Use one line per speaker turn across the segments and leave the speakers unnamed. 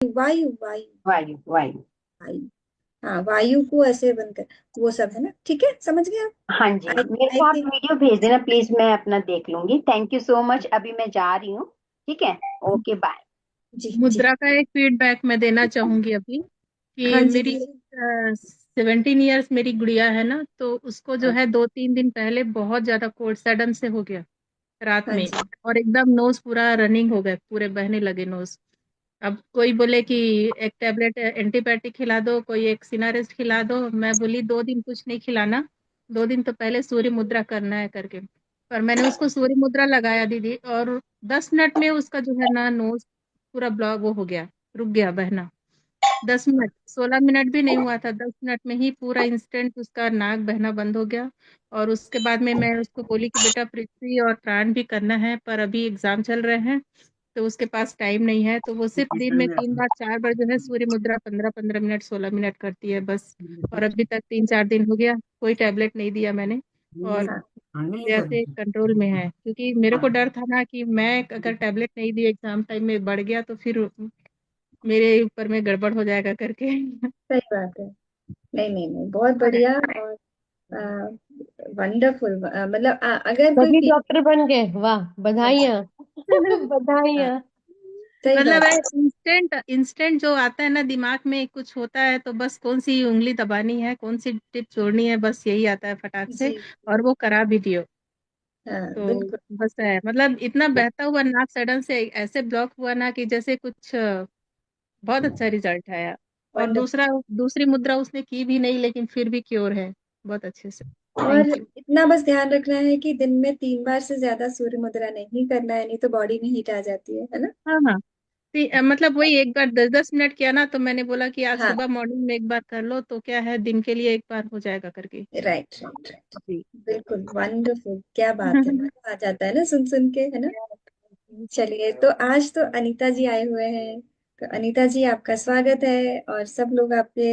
वायु वायु
वायु वायु।
वायु। हाँ, वायु को ऐसे बंद कर, वो सब है ना, ठीक है, समझ गए आप।
हाँ जी,
आई
मेरे
आई
को आप
थिंक।
वीडियो भेज देना प्लीज, मैं अपना देख लूंगी। थैंक यू सो मच, अभी मैं जा रही हूँ। ठीक है। Okay bye.
जी जी।
मुद्रा का एक फीडबैक मैं देना चाहूंगी अभी कि
हाँ जी
मेरी
दीजिए।
17 ईयर्स मेरी गुड़िया है ना, तो उसको जो
हाँ।
है 2-3 दिन पहले बहुत ज्यादा कोल्ड सडन से हो गया रात
हाँ
में।
जी।
और एकदम नोज पूरा रनिंग हो गया, पूरे बहने लगे नोज। अब कोई बोले कि एक टेबलेट एंटीबायोटिक खिला दो, कोई एक सिनारेस्ट खिला दो। मैं बोली 2 दिन कुछ नहीं खिलाना, 2 दिन तो पहले सूर्य मुद्रा करना है करके। पर मैंने उसको सूर्य मुद्रा लगाया दीदी, और 10 मिनट में उसका जो है ना नोज पूरा ब्लॉक वो हो गया, रुक गया बहना। 10 मिनट, 16 मिनट भी नहीं हुआ था, 10 मिनट में ही पूरा इंस्टेंट उसका नाक बहना बंद हो गया। और उसके बाद में मैं उसको बोली कि बेटा पृथ्वी और प्राण भी करना है, पर अभी एग्जाम चल रहे हैं तो उसके पास टाइम नहीं है। तो वो सिर्फ दिन में 3 बार 4 बार जो है सूर्य मुद्रा 15-15 मिनट 16 मिनट करती है बस। और अभी तक 3-4 दिन हो गया, कोई टैबलेट नहीं दिया मैंने। और
हाँ।
जैसे कंट्रोल में है, क्योंकि मेरे को डर था ना कि मैं अगर टैबलेट नहीं दी एग्जाम टाइम में बढ़ गया तो फिर मेरे ऊपर में गड़बड़ हो जाएगा करके।
सही बात है। नहीं नहीं नहीं, बहुत बढ़िया। और वंडरफुल, मतलब अगर कोई
सभी
फील।
डॉक्टर बन गए, वाह, बधाइयाँ।
हाँ,
बधाइयाँ।
सही
मतलब
बात
है
है।
इंस्टेंट इंस्टेंट जो आता है ना दिमाग में, कुछ होता है तो बस कौन सी उंगली दबानी है, कौन सी टिप छोड़नी है, बस यही आता है फटाक से।
जी।
और वो करा भी दियो।
हाँ
तो
बिल्कुल।
बस है, मतलब इतना बहता हुआ नाक सडन से ऐसे ब्लॉक हुआ ना कि जैसे कुछ बहुत अच्छा रिजल्ट आया। और
वंडरफुल।
दूसरी मुद्रा उसने की भी नहीं, लेकिन फिर भी क्योर है बहुत अच्छे से।
और
थैंक यू।
इतना बस ध्यान रखना है कि दिन में 3 बार से ज्यादा सूर्य मुद्रा नहीं करना है, नहीं तो बॉडी में हीट आ जाती है ना।
हाँ हाँ। मतलब वही एक बार 10-10 मिनट किया ना, तो मैंने बोला कि आज
हाँ।
सुबह मॉर्निंग में एक बार कर लो तो क्या है, दिन के लिए एक बार हो जाएगा करके।
Right right right.
जी।
बिल्कुल वंडरफुल, क्या बात है, मजा आ जाता है ना सुन सुन के, है ना। चलिए, तो आज तो अनीता जी आए हुए हैं। तो अनीता जी, आपका स्वागत है। और सब लोग आपके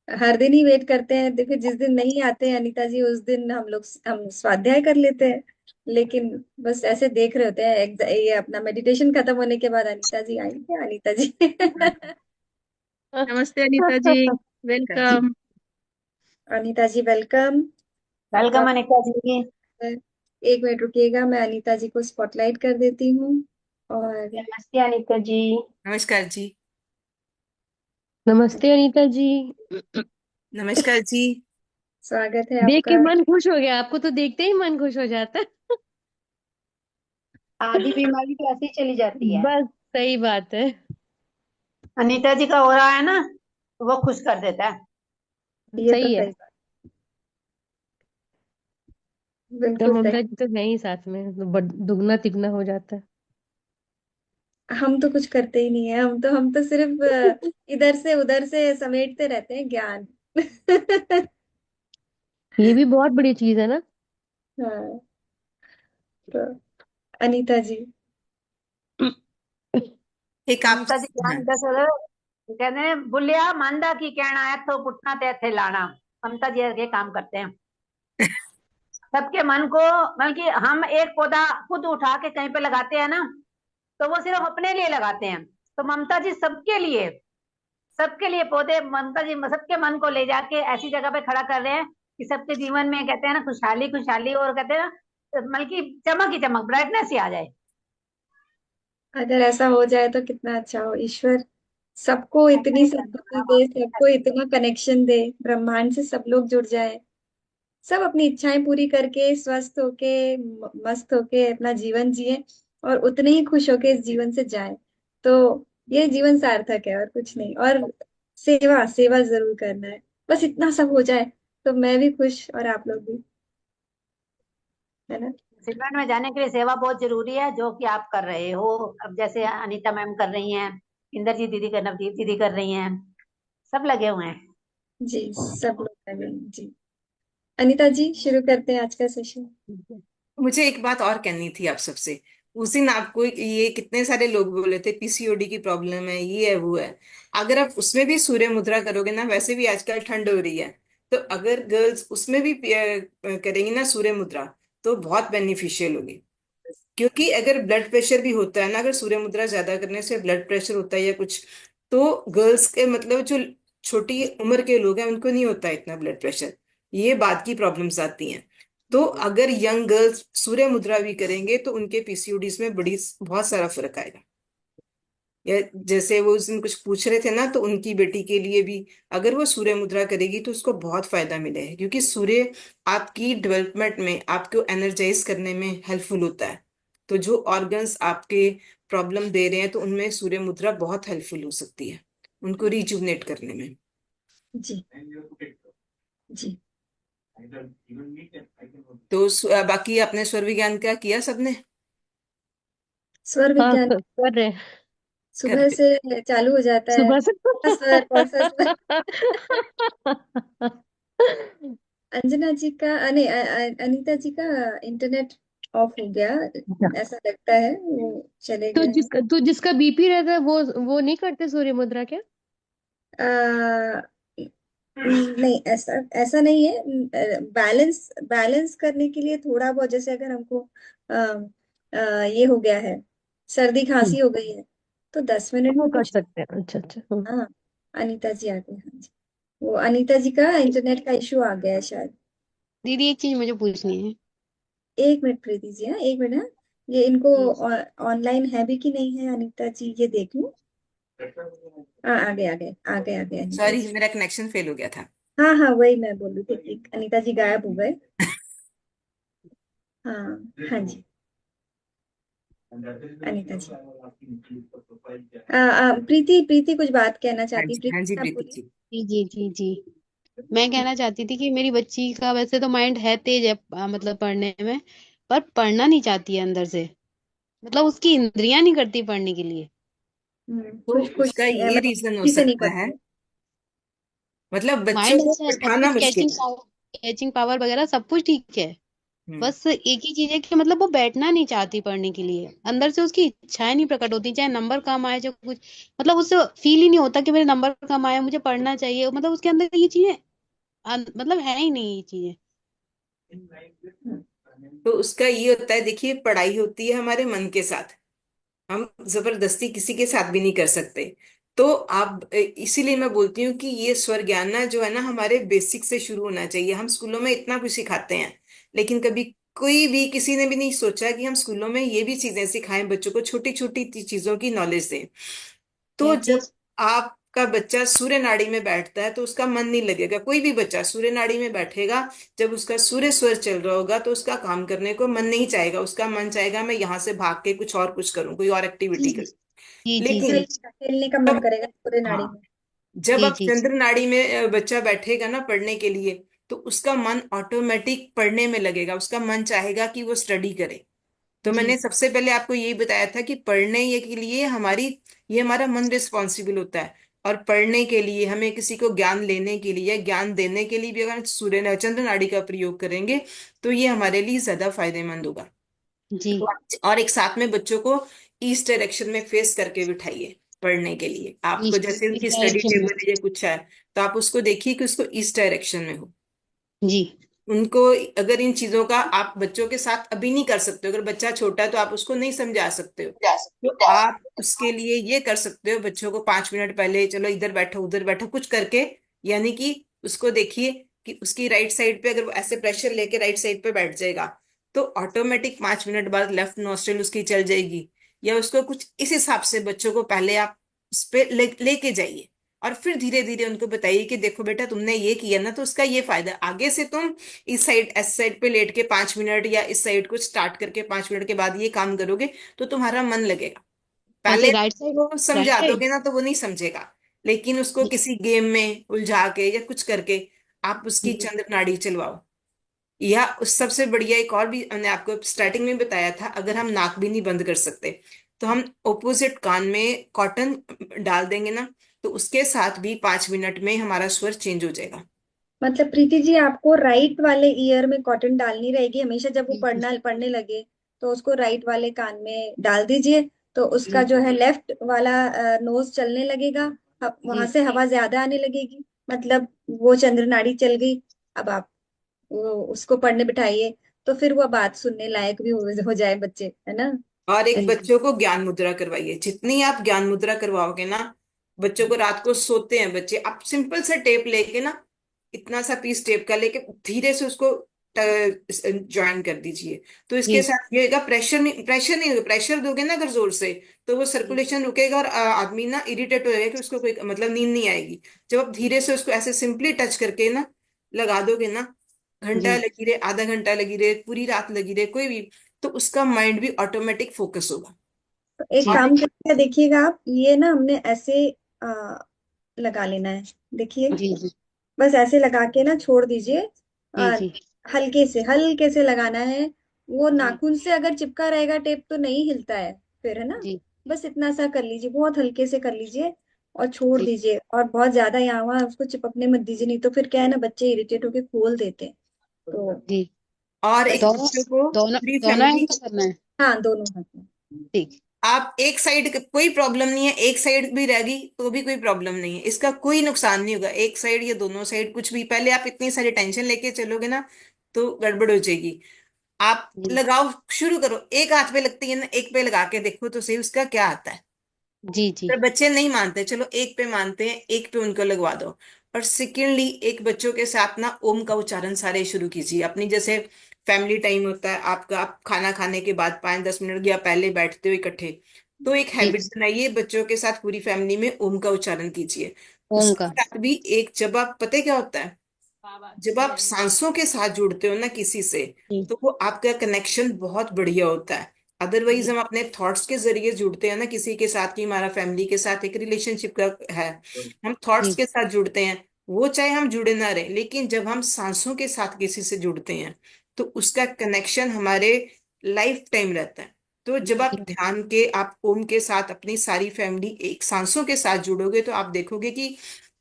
हर दिन ही वेट करते हैं, देखिए जिस दिन नहीं आते हैं अनीता जी, उस दिन हम स्वाध्याय कर लेते हैं। लेकिन बस ऐसे देख रहे होते हैं, ये अपना मेडिटेशन खत्म होने के बाद अनीता जी आई क्या, अनीता जी।
नमस्ते अनीता जी,
जी।
वेलकम।
अनीता जी वेलकम।
वेलकम
बहुत
अनिका जी।
एक मिनट रुकिएगा, मैं अनीता जी को स्पॉटलाइट कर देती हूँ। और
नमस्ते अनिका जी।
नमस्कार जी।
नमस्ते अनीता जी।
नमस्कार जी।
स्वागत है
देख के
आपका।
मन खुश हो गया, आपको तो देखते ही मन खुश हो जाता है।
आधी बीमारी तो ऐसे ही चली जाती है।
बस, सही बात है।
अनीता जी का हो रहा है ना, वो खुश कर देता है।
ये तो
सही है।
सही बात,
तो
बिल्कुल सही।
ममता जी तो है ही साथ में, तो दुगना तिगना हो जाता है।
हम तो कुछ करते ही नहीं है, हम तो सिर्फ इधर से उधर से समेटते रहते हैं ज्ञान।
ये भी बहुत बड़ी चीज है ना।
हाँ। तो अनीता जी।
एक आप।
ममता जी
हाँ।
ज्ञान दस कहते हैं बुलिया मांदा की कहना है तो पुटना ते थे लाना। ममता जी ये काम करते हैं सबके मन को। मतलब कि हम एक पौधा खुद उठा के कहीं पे लगाते हैं ना, तो वो सिर्फ अपने लिए लगाते हैं। तो ममता जी सबके लिए पौधे, ममता जी सबके मन को ले जाके ऐसी जगह पे खड़ा कर रहे हैं कि सबके जीवन में कहते हैं ना खुशहाली खुशहाली, और कहते हैं ना मतलब कि चमक ही चमक, ब्राइटनेस ही आ जाए।
अगर ऐसा हो जाए तो कितना अच्छा हो, ईश्वर सबको
ऐसा
इतनी
ही
सद्बुद्धि
करना
दे, सबको इतना कनेक्शन दे, ब्रह्मांड से सब लोग जुड़ जाए, सब अपनी इच्छाएं पूरी करके स्वस्थ होके मस्त होके अपना जीवन जिए, और उतने ही खुश होके इस जीवन से जाए। तो ये जीवन सार्थक है और कुछ नहीं। और सेवा सेवा जरूर करना है, बस इतना सब हो जाए तो मैं भी खुश और आप लोग भी, है ना।
सिमरन में जाने के लिए सेवा बहुत जरूरी है, जो कि आप कर रहे हो। अब जैसे अनीता मैम कर रही हैं, इंदरजीत दीदी कर, नवदीप दीदी कर रही हैं, सब लगे हुए हैं।
जी, सब लोग लगे हैं। जी। अनीता जी, शुरू करते हैं आज का सेशन।
मुझे एक बात और कहनी थी आप सबसे। उस दिन आपको ये कितने सारे लोग बोले थे पीसीओडी की प्रॉब्लम है, ये है वो है। अगर आप उसमें भी सूर्य मुद्रा करोगे ना, वैसे भी आजकल ठंड हो रही है, तो अगर गर्ल्स उसमें भी करेंगी ना सूर्य मुद्रा, तो बहुत बेनिफिशियल होगी। क्योंकि अगर ब्लड प्रेशर भी होता है ना, अगर सूर्य मुद्रा ज्यादा करने से ब्लड प्रेशर होता है या कुछ, तो गर्ल्स के मतलब जो छोटी उम्र के लोग हैं उनको नहीं होता इतना ब्लड प्रेशर, ये बाद की प्रॉब्लम्स आती हैं। तो अगर यंग गर्ल्स सूर्य मुद्रा भी करेंगे तो उनके पीसीओडीज में बड़ी बहुत सारा फर्क आएगा। या जैसे वो उस दिन कुछ पूछ रहे थे ना, तो उनकी बेटी के लिए भी अगर वो सूर्य मुद्रा करेगी तो उसको बहुत फायदा मिलेगा, क्योंकि सूर्य आपकी डेवलपमेंट में, आपको एनर्जाइज करने में हेल्पफुल होता है। तो जो ऑर्गन्स आपके प्रॉब्लम दे रहे हैं, तो उनमें सूर्य मुद्रा बहुत हेल्पफुल हो सकती है उनको रिजुवनेट करने में।
जी जी।
तो बाकी आपने स्वर विज्ञान क्या किया सबने?
स्वर
हाँ
विज्ञान
कर रहे हैं
सुबह
करते।
से चालू हो जाता है।
सुबह से।
अंजना जी का नहीं, अनीता जी का इंटरनेट ऑफ हो गया, ऐसा लगता है वो चले
तो
गए हैं।
जिसका बीपी रहता है वो नहीं करते सूर्य मुद्रा क्या?
आ, नहीं, ऐसा ऐसा नहीं है। बैलेंस बैलेंस करने के लिए थोड़ा बहुत, जैसे अगर हमको आ, ये हो गया है, सर्दी खांसी हो गई है, तो 10 मिनट
वो
में
कर
कुछ।
सकते हैं, अच्छा अच्छा।
हाँ, अनीता जी आ गए, हाँ जी। वो अनीता जी का इंटरनेट का इशू आ गया है शायद।
दीदी एक चीज मुझे पूछनी है।
एक मिनट प्रीति जी, हाँ, एक मिनट। हाँ, ये इनको
जी।
ऑनलाइन है भी कि नहीं है अनीता जी, ये देख लूं। हाँ, आ गए आ गए आ गए आ गए अनीता
सॉरी,
जी।
मेरा कनेक्शन फेल हो गया था।
हाँ हाँ, वही मैं बोल रही थी कि अनीता जी गायब हो गए। हाँ, हाँ जी, अनीता जी। प्रीति प्रीति कुछ बात कहना
हाँ
चाहती,
जी, हाँ जी
प्रीति आप
प्रीति
बोलिए।
जी।
जी जी जी जी। मैं कहना चाहती थी कि मेरी बच्ची का वैसे तो माइंड है तेज है, मतलब पढ़ने में, पर पढ़ना नहीं चाहती है अंदर से। मतलब उसकी इंद्रियां नहीं करती पढ़ने के लिए।
तो
कुछ कुछ
उसका ये
मतलब
रीजन हो
ठीक से नहीं
सकता है,
पढ़ते।
मतलब बच्चों
माइंड
को
अच्छा है, सब
बैठाना
कुछ
मुश्किल है।
कैचिंग पावर वगैरह सब कुछ ठीक है।
हम्म।
बस एक ही चीज है कि मतलब वो बैठना नहीं चाहती पढ़ने के लिए, अंदर से उसकी इच्छाएं नहीं प्रकट होती, चाहे नंबर कम आए चाहे कुछ। मतलब उससे फील ही नहीं होता कि मेरे नंबर कम आए, मुझे पढ़ना चाहिए। मतलब उसके अंदर ये चीजें मतलब है ही नहीं ये चीजें।
तो उसका ये होता है, देखिए पढ़ाई होती है हमारे मन के साथ, हम जबरदस्ती किसी के साथ भी नहीं कर सकते। तो आप इसीलिए मैं बोलती हूँ कि ये स्वर ज्ञान ना जो है ना, हमारे बेसिक से शुरू होना चाहिए। हम स्कूलों में इतना कुछ सिखाते हैं, लेकिन कभी कोई भी किसी ने भी नहीं सोचा कि हम स्कूलों में ये भी चीजें सिखाएं, बच्चों को छोटी छोटी चीजों की नॉलेज दें। तो
क्या
जब
चीज?
आपका बच्चा सूर्य नाड़ी में बैठता है तो उसका मन नहीं लगेगा। कोई भी बच्चा सूर्य नाड़ी में बैठेगा, जब उसका सूर्य स्वर चल रहा होगा तो उसका काम करने को मन नहीं चाहेगा, उसका मन चाहेगा मैं यहाँ से भाग के कुछ करूँ, कोई और एक्टिविटी
जी
करूँ।
जी जी
लेकिन
जी
खेलने का मन
जब,
करेगा पूरे नाड़ी
हाँ,
में।
जब
जी
आप
जी
चंद्र नाड़ी में बच्चा बैठेगा ना पढ़ने के लिए, तो उसका मन ऑटोमेटिक पढ़ने में लगेगा, उसका मन चाहेगा कि वो स्टडी करे। तो
जी
मैंने सबसे पहले आपको यही बताया था कि पढ़ने ये के लिए हमारी, ये हमारा मन रिस्पॉन्सिबल होता है। और पढ़ने के लिए हमें किसी को ज्ञान लेने के लिए या ज्ञान देने के लिए भी अगर सूर्य चंद्र नाड़ी का प्रयोग करेंगे, तो ये हमारे लिए ज्यादा फायदेमंद होगा।
जी
और एक साथ में बच्चों को ईस्ट डायरेक्शन में फेस करके बिठाइए पढ़ने के लिए। आपको जैसे
इस
उनकी स्टडी
डायरेक्शन में।
टेबल है या कुछ है, तो आप उसको देखिए कि उसको ईस्ट डायरेक्शन में हो।
जी
उनको, अगर इन चीजों का आप बच्चों के साथ अभी नहीं कर सकते हो, अगर बच्चा छोटा है तो आप उसको नहीं समझा सकते हो, तो आप उसके लिए ये कर सकते हो, बच्चों को 5 मिनट पहले चलो इधर बैठो उधर बैठो कुछ करके, यानी कि उसको देखिए कि उसकी राइट साइड पे अगर वो ऐसे प्रेशर लेके राइट साइड पे बैठ जाएगा, तो ऑटोमेटिक 5 मिनट बाद लेफ्ट नॉस्ट्रिल उसकी चल जाएगी। या उसको कुछ इस हिसाब से बच्चों को पहले आप उस पे लेके जाइए, और फिर धीरे धीरे उनको बताइए कि देखो बेटा तुमने ये किया ना, तो उसका ये फायदा है। आगे से तुम इस साइड, एस साइड पे लेट के 5 मिनट, या इस साइड को स्टार्ट करके 5 मिनट के बाद ये काम करोगे, तो तुम्हारा मन लगेगा।
कौन
पहले
से, राइट साइड?
वो
राइट
समझा
साइड।
दोगे ना तो वो नहीं समझेगा, लेकिन उसको किसी गेम में उलझा के या कुछ करके आप उसकी
जी
चंद्र नाड़ी चलवाओ। या उस सबसे बढ़िया एक और भी मैंने आपको स्टार्टिंग में बताया था, अगर हम नाक भी नहीं बंद कर सकते, तो हम ओपोजिट कान में कॉटन डाल देंगे ना, तो उसके साथ भी 5 मिनट में हमारा स्वर चेंज हो जाएगा।
मतलब प्रीति जी, आपको राइट वाले ईयर में कॉटन डालनी रहेगी हमेशा, जब वो
जी जी
पढ़ने लगे तो उसको राइट वाले कान में डाल दीजिए, तो उसका
जी
जो है लेफ्ट वाला नोज चलने लगेगा, वहां
जी
से हवा ज्यादा आने लगेगी, मतलब वो चंद्र नाड़ी चल गई। अब आप वो उसको पढ़ने बिठाइए, तो फिर वो बात सुनने लायक भी हो जाए बच्चे, है ना।
और एक
ऐसे।
बच्चों को ज्ञान मुद्रा करवाइए, जितनी आप ज्ञान मुद्रा करवाओगे ना, बच्चों को रात को सोते हैं बच्चे, आप सिंपल सा टेप लेके ना, इतना सा पीस टेप का लेके धीरे से उसको ज्वाइन कर दीजिए। तो इसके
जी
साथ ये होगा, प्रेशर नहीं होगा, प्रेशर दोगे ना अगर जोर से, तो वो
जी
सर्कुलेशन रुकेगा और आदमी ना इरिटेट हो जाएगा कि उसको कोई मतलब नींद नहीं आएगी। जब आप धीरे से उसको ऐसे सिंपली टच करके ना लगा दोगे ना, घंटा
जी
लगी रहे, आधा घंटा लगी रहे, पूरी रात लगी रहे, कोई भी, तो उसका माइंड भी ऑटोमेटिक फोकस होगा।
तो एक
जी
और
काम करके देखिएगा आप, ये ना हमने ऐसे लगा लेना है। देखिए,
जी जी
बस ऐसे लगा के ना छोड़ दीजिए।
जी
आ,
जी
हल्के से लगाना है। वो
जी
नाखून से अगर चिपका रहेगा टेप तो नहीं हिलता है फिर, है ना।
जी
बस इतना सा कर लीजिए, बहुत हल्के से कर लीजिए और छोड़
जी
दीजिए। और बहुत ज्यादा यहाँ वहाँ उसको चिपकने मत दीजिए, नहीं तो फिर क्या है ना, बच्चे इरिटेट होके खोल देते हैं। तो
जी
और एक
दोनों
बच्चों को
दोनों
पूरी
दोनों एंड
फैमिली,
पे करना है।
हाँ, दोनों हाथ में।
ठीक।
आप एक साइड, कोई प्रॉब्लम नहीं है, एक साइड भी रह गई तो भी कोई प्रॉब्लम नहीं है, इसका कोई नुकसान नहीं होगा, एक साइड या दोनों साइड कुछ भी। पहले आप इतनी सारी टेंशन लेके चलोगे ना तो गड़बड़ हो जाएगी। आप
जी
लगाओ, शुरू करो, एक हाथ पे लगती है ना, एक पे लगा के देखो तो सही उसका क्या आता है।
जी जी
पर बच्चे नहीं मानते, चलो एक पे मानते हैं, एक पे उनको लगवा दो। और सेकेंडली, एक बच्चों के साथ ना ओम का उच्चारण सारे शुरू कीजिए अपनी, जैसे फैमिली टाइम होता है आपका, आप खाना खाने के बाद 5-10 मिनट या पहले बैठते हो इकट्ठे, तो एक
जी
हैबिट बनाइए, बच्चों के साथ पूरी फैमिली में ओम का उच्चारण कीजिए।
ओम
उसके
का।
साथ भी एक, जब आप, पता है क्या होता है, जब आप सांसों के साथ जुड़ते हो ना किसी से,
जी
तो वो आपका कनेक्शन बहुत बढ़िया होता है। अदरवाइज
जी
हम अपने थॉट्स के जरिए जुड़ते हैं ना किसी के साथ, कि हमारा फैमिली के साथ एक रिलेशनशिप का है, हम थॉट्स
जी
के साथ जुड़ते हैं, वो चाहे हम जुड़े ना रहे, लेकिन जब हम सांसों के साथ किसी से जुड़ते हैं तो उसका कनेक्शन हमारे लाइफ टाइम रहता है। तो जब आप
जी
ध्यान के, आप ओम के साथ अपनी सारी फैमिली एक सांसों के साथ जुड़ोगे, तो आप देखोगे कि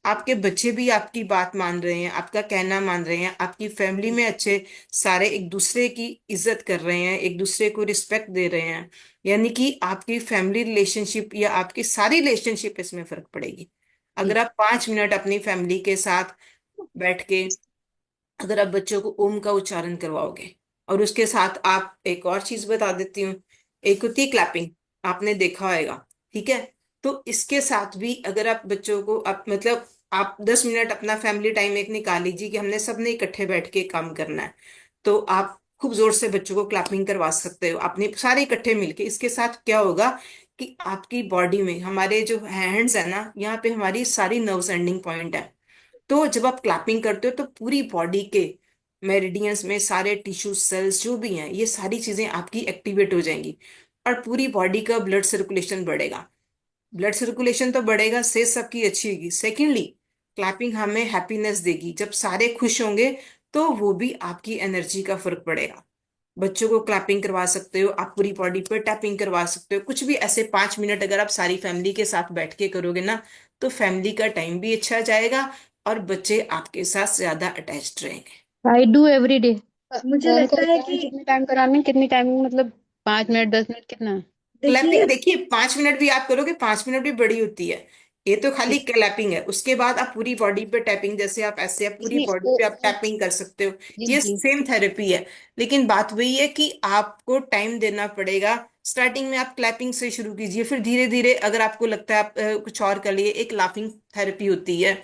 आपके बच्चे भी आपकी बात मान रहे हैं, आपका कहना मान रहे हैं, आपकी फैमिली में अच्छे सारे एक दूसरे की इज्जत कर रहे हैं, एक दूसरे को रिस्पेक्ट दे रहे हैं। यानी कि आपकी फैमिली रिलेशनशिप या आपकी सारी रिलेशनशिप इसमें फर्क पड़ेगी।
जी
अगर आप 5 मिनट अपनी फैमिली के साथ बैठ के, अगर आप बच्चों को ओम का उच्चारण करवाओगे, और उसके साथ आप, एक और चीज बता देती हूँ, एक होती है क्लैपिंग, आपने देखा होगा, ठीक है। तो इसके साथ भी अगर आप बच्चों को, आप मतलब आप 10 मिनट अपना फैमिली टाइम एक निकाल लीजिए कि हमने सबने इकट्ठे बैठ के काम करना है, तो आप खूब जोर से बच्चों को क्लैपिंग करवा सकते हो अपने सारे इकट्ठे मिलके। इसके साथ क्या होगा कि आपकी बॉडी में, हमारे जो हैंड्स है ना, यहाँ पे हमारी सारी नर्व्स एंडिंग पॉइंट है। तो जब आप क्लैपिंग करते हो तो पूरी बॉडी के मेरिडियंस में सारे टिश्यू सेल्स जो भी हैं, ये सारी चीजें आपकी एक्टिवेट हो जाएंगी, और पूरी बॉडी का ब्लड सर्कुलेशन बढ़ेगा। ब्लड सर्कुलेशन तो बढ़ेगा, सेहत सबकी अच्छी होगी। सेकेंडली, क्लैपिंग हमें हैप्पीनेस देगी, जब सारे खुश होंगे तो वो भी आपकी एनर्जी का फर्क पड़ेगा। बच्चों को क्लैपिंग करवा सकते हो, आप पूरी बॉडी पर टैपिंग करवा सकते हो, कुछ भी ऐसे 5 मिनट अगर आप सारी फैमिली के साथ बैठ के करोगे ना, तो फैमिली का टाइम भी अच्छा जाएगा और बच्चे आपके साथ ज्यादा अटैच्ड रहेंगे।
I do every day.
मुझे
ओम को
लगता है
उच्चारण
कि
कितने टाइम कराने, कितनी टाइमिंग, मतलब 5 मिनट 10 मिनट कितना?
देखिए,
क्लैपिंग देखिए, 5 मिनट भी आप करोगे, 5 मिनट भी बड़ी होती है। ये तो खाली
ठीक।
क्लैपिंग है, उसके बाद आप पूरी बॉडी पे टैपिंग, जैसे आप ऐसे, आप पूरी
नहीं
बॉडी पे आप टैपिंग कर सकते हो।
जी
ये
जी
सेम थेरेपी है, लेकिन बात वही है कि आपको टाइम देना पड़ेगा। स्टार्टिंग में आप क्लैपिंग से शुरू कीजिए, फिर धीरे धीरे अगर आपको लगता है आप कुछ और कर लिए। एक लाफिंग थेरेपी होती है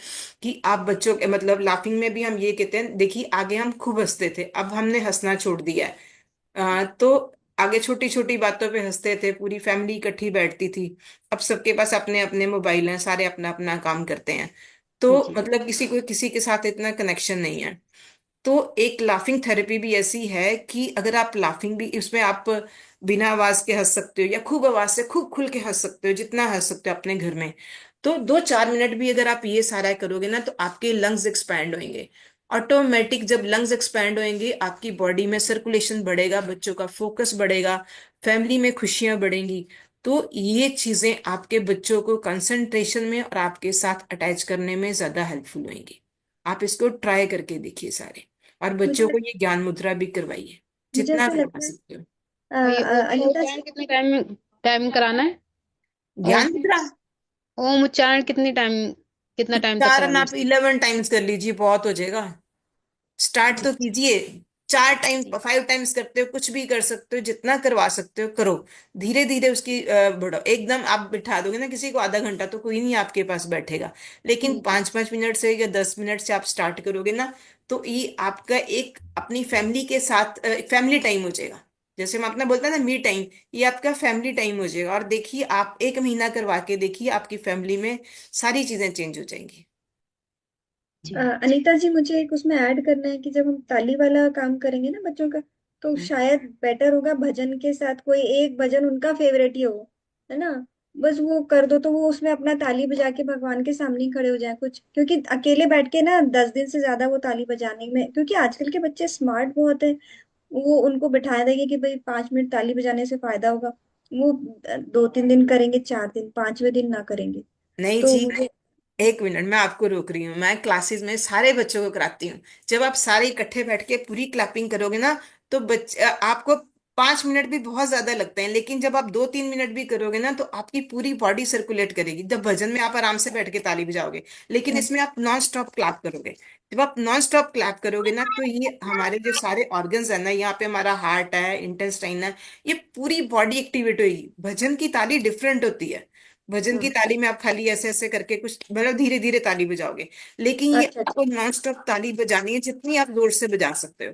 कि आप बच्चों के, मतलब लाफिंग में भी हम ये कहते हैं, देखिए आगे हम खूब हंसते थे, अब हमने हंसना छोड़ दिया है। तो आगे छोटी छोटी बातों पे हंसते थे, पूरी फैमिली इकट्ठी बैठती थी। अब सबके पास अपने अपने मोबाइल हैं, सारे अपना अपना काम करते हैं, तो
जी
मतलब किसी को किसी के साथ इतना कनेक्शन नहीं है। तो एक लाफिंग थेरेपी भी ऐसी है कि अगर आप लाफिंग भी, इसमें आप बिना आवाज के हंस सकते हो या खूब आवाज से खूब खुल के हंस सकते हो, जितना हंस सकते हो अपने घर में। तो 2-4 मिनट भी अगर आप ये सारा करोगे ना, तो आपके लंग्स एक्सपैंड होंगे ऑटोमेटिक। जब लंग्स एक्सपैंड होंगे, आपकी बॉडी में सर्कुलेशन बढ़ेगा, बच्चों का फोकस बढ़ेगा, फैमिली में खुशियां बढ़ेंगी। तो ये चीजें आपके बच्चों को कंसंट्रेशन में और आपके साथ अटैच करने में ज्यादा हेल्पफुल होंगी। आप इसको ट्राई करके देखिए सारे, और
मुझे
बच्चों को
लग,
ये ज्ञान मुद्रा भी करवाइए,
मुझे
जितना
ऐसे
करवा
लगता है
सकते हो।
और ये ओम का
अनीता
उच्चारण
जी,
कितने टाइम टाइम कराना है? ओम
ज्ञान मुद्रा
ओम उच्चारण कितना टाइम तक
उच्चारण
कराना
आप
है?
11 टाइम्स कर लीजिए, बहुत हो जाएगा। स्टार्ट तो कीजिए, 4 टाइम 5 टाइम्स करते हो, कुछ भी कर सकते हो, जितना करवा सकते हो करो। धीरे धीरे उसकी बढ़ो। एकदम आप बिठा दोगे ना किसी को आधा घंटा, तो कोई नहीं आपके पास बैठेगा। लेकिन 5-5 मिनट से या 10 मिनट से आप स्टार्ट करोगे ना, तो ये आपका एक अपनी फैमिली के साथ फैमिली टाइम हो जाएगा। जैसे हम अपना बोलते हैं ना मी टाइम, ये आपका फैमिली टाइम हो जाएगा। और देखिए, आप 1 महीना करवा के देखिए, आपकी फैमिली में सारी चीजें चेंज हो जाएंगी।
जी
अनीता जी, मुझे एक उसमें ऐड करना है कि जब हम ताली वाला काम करेंगे ना बच्चों का, तो
हम्म।
शायद बेटर होगा भजन के साथ कोई एक भजन उनका फेवरेट ही हो, है ना। बस वो कर दो तो वो उसमें अपना ताली बजा के भगवान के सामने ही खड़े हो जाए कुछ, क्योंकि अकेले बैठ के ना 10 दिन से ज्यादा वो ताली बजाने में, क्योंकि आजकल के बच्चे स्मार्ट बहुत है। वो उनको बिठा देंगे कि भाई 5 मिनट ताली बजाने से फायदा होगा, वो 2-3 दिन करेंगे, 4 दिन, 5वें दिन ना करेंगे।
नहीं
तो
जी,
मुझे
1 मिनट मैं आपको रोक रही हूँ। मैं क्लासेस में सारे बच्चों को कराती हूँ। जब आप सारे इकट्ठे बैठ के पूरी क्लैपिंग करोगे ना, तो बच्चे आपको 5 मिनट भी बहुत ज्यादा लगते हैं, लेकिन जब आप 2-3 मिनट भी करोगे ना, तो आपकी पूरी बॉडी सर्कुलेट करेगी। जब भजन में आप आराम से बैठ के ताली बजाओगे, लेकिन इसमें आप नॉन स्टॉप क्लैप करोगे। जब आप नॉन स्टॉप क्लैप करोगे ना, तो ये हमारे जो सारे ऑर्गन्स है ना, यहाँ पे हमारा हार्ट है, इंटेस्टाइन है, ये पूरी बॉडी एक्टिवेट होगी। भजन की ताली डिफरेंट होती है। भजन की ताली में आप खाली ऐसे ऐसे करके कुछ मतलब धीरे धीरे ताली बजाओगे, लेकिन ये
अच्छा अच्छा।
आपको नॉन स्टॉप ताली बजानी है, जितनी आप जोर से बजा सकते हो।